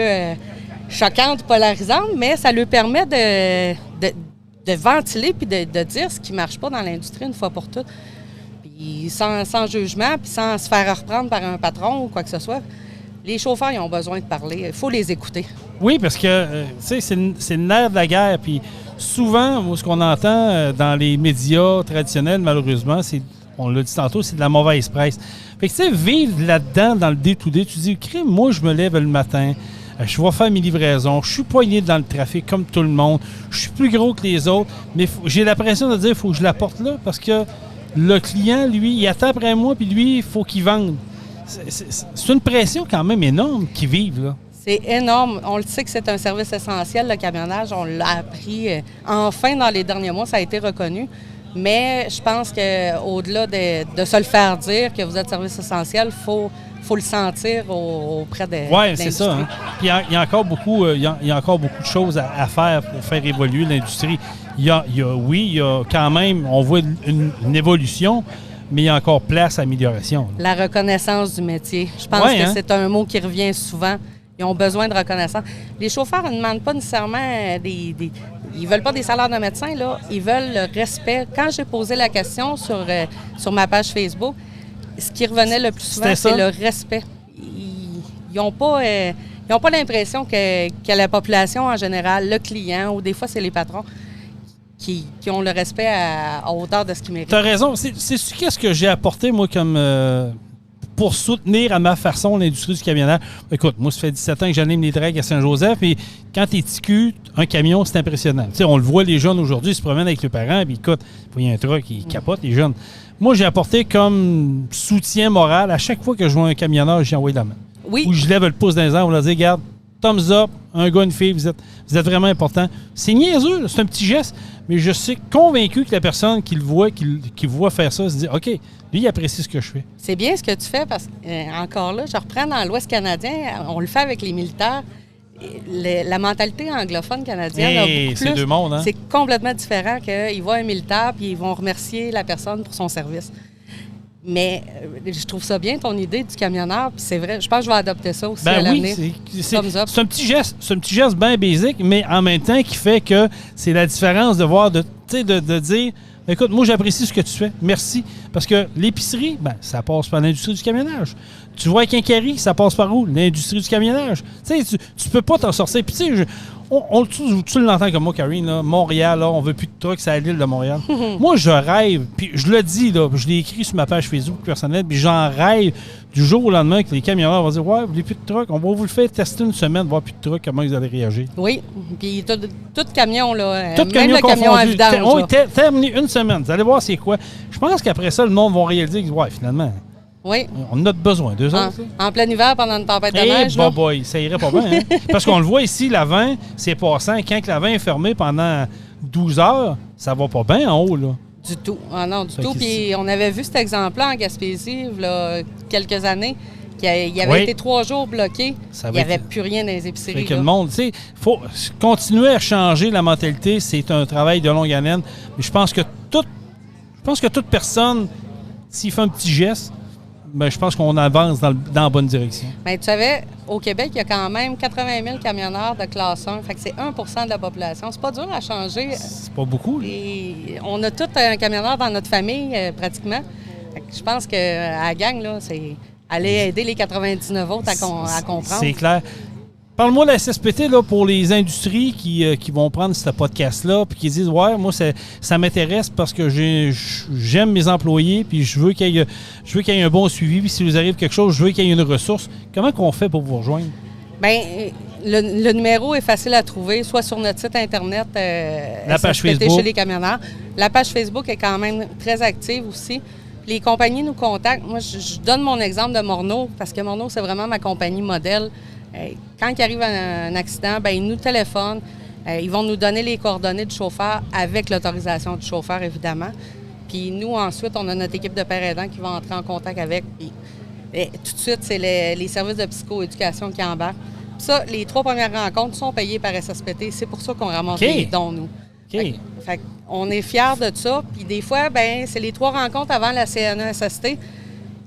choquantes, polarisantes, mais ça leur permet de ventiler puis de dire ce qui ne marche pas dans l'industrie une fois pour toutes. Puis sans jugement, puis sans se faire reprendre par un patron ou quoi que ce soit. Les chauffeurs, ils ont besoin de parler. Il faut les écouter. Oui, parce que, tu sais, c'est le nerf de la guerre. Puis souvent, ce qu'on entend dans les médias traditionnels, malheureusement, on l'a dit tantôt, c'est de la mauvaise presse. Fait que, tu sais, vivre là-dedans, dans le day-to-day, tu dis, crime, moi, je me lève le matin, je vais faire mes livraisons, je suis poigné dans le trafic comme tout le monde, je suis plus gros que les autres, mais j'ai l'impression de dire, il faut que je la porte là, parce que le client, lui, il attend après moi, puis lui, il faut qu'il vende. C'est une pression quand même énorme qu'ils vivent, là. C'est énorme. On le sait que c'est un service essentiel, le camionnage. On l'a appris enfin dans les derniers mois, ça a été reconnu. Mais je pense qu'au-delà de se le faire dire que vous êtes service essentiel, il faut le sentir auprès de l'industrie. Oui, c'est ça. Hein? Puis il y a encore beaucoup, il y a encore beaucoup de choses à faire pour faire évoluer l'industrie. Il y a quand même, on voit une évolution, mais il y a encore place à amélioration. La reconnaissance du métier. Je pense que c'est un mot qui revient souvent. Ils ont besoin de reconnaissance. Les chauffeurs ne demandent pas nécessairement Ils veulent pas des salaires de médecins, là. Ils veulent le respect. Quand j'ai posé la question sur ma page Facebook, ce qui revenait le plus souvent, c'est le respect. Ils n'ont pas l'impression que la population en général, le client, ou des fois c'est les patrons, qui ont le respect à hauteur de ce qu'ils méritent. Tu as raison. C'est qu'est-ce que j'ai apporté, moi, comme pour soutenir à ma façon l'industrie du camionnage. Écoute, moi, ça fait 17 ans que j'anime les drags à Saint-Joseph, et quand tu es TQ, un camion, c'est impressionnant. Tu sais, on le voit, les jeunes aujourd'hui, ils se promènent avec leurs parents, puis écoute, il y a un truck qui capote, les jeunes. Moi, j'ai apporté comme soutien moral, à chaque fois que je vois un camionneur, j'ai envoyé la main. Oui. Ou je lève le pouce dans les airs, on leur dit, regarde, thumbs up, un gars, une fille, vous êtes vraiment important. C'est niaiseux, c'est un petit geste, mais je suis convaincu que la personne qui le voit, qui voit faire ça, se dit, OK, lui, il apprécie ce que je fais. C'est bien ce que tu fais parce que, encore là, je reprends dans l'Ouest canadien, on le fait avec les militaires. La mentalité anglophone canadienne a beaucoup plus. C'est deux mondes, hein? C'est complètement différent qu'ils voient un militaire puis ils vont remercier la personne pour son service. Mais je trouve ça bien, ton idée du camionneur, puis c'est vrai, je pense que je vais adopter ça aussi à l'avenir. C'est un petit geste bien basique, mais en même temps qui fait que c'est la différence de voir, de dire, écoute, moi j'apprécie ce que tu fais, merci. Parce que l'épicerie, ça passe par l'industrie du camionnage. Tu vois un quincaillerie, ça passe par où? L'industrie du camionnage. Tu peux pas t'en sortir. Puis tu sais, tu l'entends comme moi, Karine, là, Montréal, là, on veut plus de trucks, c'est à l'île de Montréal. Moi, je rêve, puis je le dis, là, je l'ai écrit sur ma page Facebook personnelle, puis j'en rêve du jour au lendemain que les camionneurs vont dire, ouais, vous voulez plus de trucks, on va vous le faire tester une semaine, voir plus de trucks, comment vous allez réagir. Oui, puis tout camion, là, tout même camion le camion à vidange. On terminé une semaine, vous allez voir c'est quoi. Je pense qu'après ça, le monde va réaliser que, ouais, finalement, oui. On a besoin d'eux autres. En plein hiver, pendant une tempête de neige. Boy, ça irait pas bien. Hein? Parce qu'on le voit ici, l'avant, c'est passant. Quand l'avant est fermé pendant 12 heures, ça va pas bien en haut, là. Du tout. Ah non, du tout. Puis on avait vu cet exemple-là en Gaspésie, il y a quelques années, qu'il avait été 3 jours bloqué. Il n'y avait plus rien dans les épiceries. Que le monde, tu sais, faut continuer à changer la mentalité. C'est un travail de longue haleine. Mais je pense que toute personne, s'il fait un petit geste, je pense qu'on avance dans la bonne direction. Bien, tu savais, au Québec, il y a quand même 80 000 camionneurs de classe 1. Fait que c'est 1 de la population. C'est pas dur à changer. C'est pas beaucoup. Et on a tous un camionneur dans notre famille, pratiquement. Fait que je pense qu'à la gang, là, c'est aller aider les 99 autres à comprendre. C'est clair. Parle-moi de la SSPT là, pour les industries qui vont prendre ce podcast-là puis qui disent « Ouais, moi, ça m'intéresse parce que j'aime mes employés puis je veux qu'il y ait un bon suivi. Puis s'il vous arrive quelque chose, je veux qu'il y ait une ressource. » Comment qu'on fait pour vous rejoindre? Bien, le numéro est facile à trouver, soit sur notre site Internet, la page SSPT Facebook. Chez les camionneurs. La page Facebook est quand même très active aussi. Les compagnies nous contactent. Moi, je donne mon exemple de Morneau parce que Morneau, c'est vraiment ma compagnie modèle. Quand il arrive un accident, ils nous téléphonent. Ils vont nous donner les coordonnées du chauffeur avec l'autorisation du chauffeur, évidemment. Puis nous, ensuite, on a notre équipe de pères aidants qui va entrer en contact avec. Puis, tout de suite, c'est les services de psychoéducation qui embarquent. Puis ça, les 3 premières rencontres sont payées par SSPT. C'est pour ça qu'on ramasse les dons, nous. Fait on est fiers de ça. Puis des fois, c'est les 3 rencontres avant la CNESST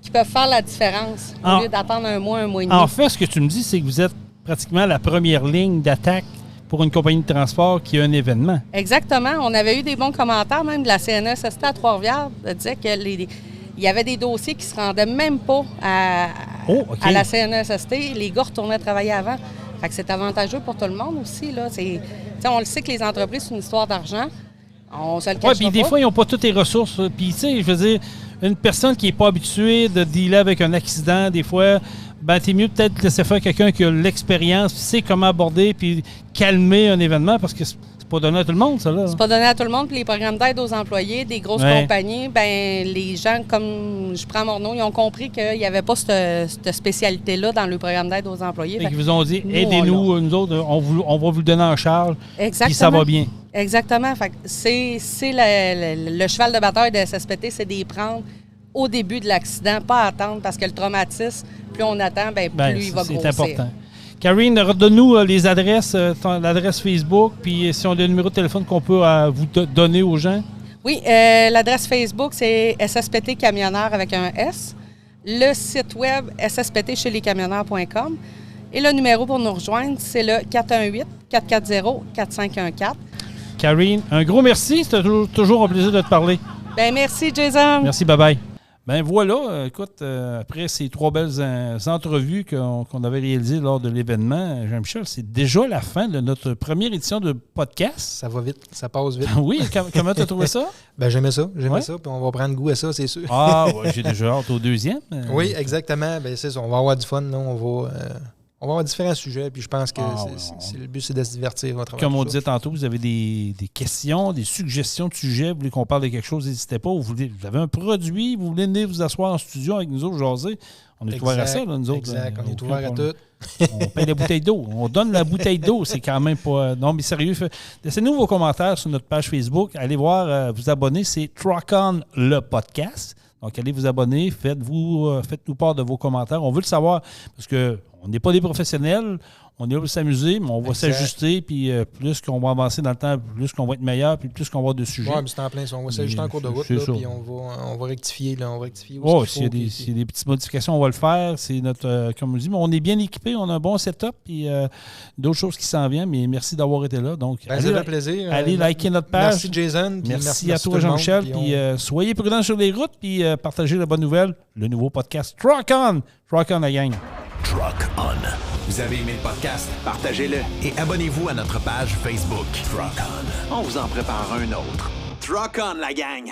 qui peuvent faire la différence au lieu d'attendre un mois et demi. En fait, ce que tu me dis, c'est que vous êtes pratiquement la première ligne d'attaque pour une compagnie de transport qui a un événement. Exactement. On avait eu des bons commentaires, même de la CNESST à Trois-Rivières, qui disait qu'il y avait des dossiers qui ne se rendaient même pas à la CNESST. Les gars retournaient travailler avant. Fait que c'est avantageux pour tout le monde aussi. Là. On le sait que les entreprises, c'est une histoire d'argent. On se le cache pas. Puis des fois, ils n'ont pas toutes les ressources. Puis, tu sais, je veux dire, une personne qui n'est pas habituée de dealer avec un accident, des fois, t'es mieux peut-être de laisser faire quelqu'un qui a l'expérience, qui sait comment aborder puis calmer un événement parce que c'est pas donné à tout le monde, ça, là. C'est pas donné à tout le monde. Puis les programmes d'aide aux employés des grosses compagnies, les gens, comme je prends Morneau, ils ont compris qu'il n'y avait pas cette spécialité-là dans le programme d'aide aux employés. Ils vous ont dit, aidez-nous, nous autres, on va vous le donner en charge. Exactement. Puis ça va bien. Exactement. Fait que c'est le cheval de bataille de SSPT, c'est d'y prendre au début de l'accident, pas attendre, parce que le traumatisme, plus on attend, plus il va grossir. C'est important. Karine, redonne-nous les adresses, l'adresse Facebook, puis si on a le numéro de téléphone qu'on peut vous donner aux gens. Oui, l'adresse Facebook, c'est SSPT Camionneur avec un S. Le site web, ssptcheslescamionneurs.com. Et le numéro pour nous rejoindre, c'est le 418-440-4514. Karine, un gros merci. C'était toujours un plaisir de te parler. Ben merci, Jason. Merci, bye-bye. Ben voilà, écoute, après ces 3 belles entrevues qu'on avait réalisées lors de l'événement, Jean-Michel, c'est déjà la fin de notre première édition de podcast. Ça va vite, ça passe vite. Oui, comment tu as trouvé ça? Ben j'aimais ça, Ouais. puis on va prendre goût à ça, c'est sûr. Ah, ouais, j'ai déjà hâte au deuxième. Oui, exactement. Ben c'est ça, on va avoir du fun, là. On va avoir différents sujets, puis je pense que le but, c'est de se divertir à travers Comme tout on ça. disait tantôt, vous avez des questions, des suggestions de sujets, vous voulez qu'on parle de quelque chose, n'hésitez pas. Vous avez un produit, vous voulez venir vous asseoir en studio avec nous autres, jaser. On est ouvert à ça, là, nous autres. Exact, on est Aucun ouvert à problème. tout. On paye la bouteille d'eau. On donne la bouteille d'eau. C'est quand même pas... Non, mais sérieux. Laissez-nous vos commentaires sur notre page Facebook. Allez voir, vous abonner. C'est Truck On le podcast. Donc, allez vous abonner. Faites-nous part de vos commentaires. On veut le savoir parce qu'on n'est pas des professionnels. On est là pour s'amuser, mais on va Exact. s'ajuster. Puis plus qu'on va avancer dans le temps, plus qu'on va être meilleur, puis plus qu'on va avoir de sujets. Oui, mais c'est en plein ça. On va s'ajuster en cours de route, C'est là, ça. puis on va rectifier. Là, on va rectifier où Oh, ce s'il y, qu'il faut, s'il y a des petites modifications, on va le faire. C'est notre, comme on dit, mais on est bien équipé, on a un bon setup, puis d'autres choses qui s'en viennent. Mais merci d'avoir été là. Donc, Ben, ça fait plaisir. allez liker notre page. Merci Jason. puis Merci à tout toi, le monde, Jean-Michel. puis Puis soyez prudents sur les routes, puis partagez la bonne nouvelle, le nouveau podcast Truck On. Truck On, la gang. Truck On. Vous avez aimé le podcast? Partagez-le. Et abonnez-vous à notre page Facebook. Truck On. On vous en prépare un autre. Truck on, la gang!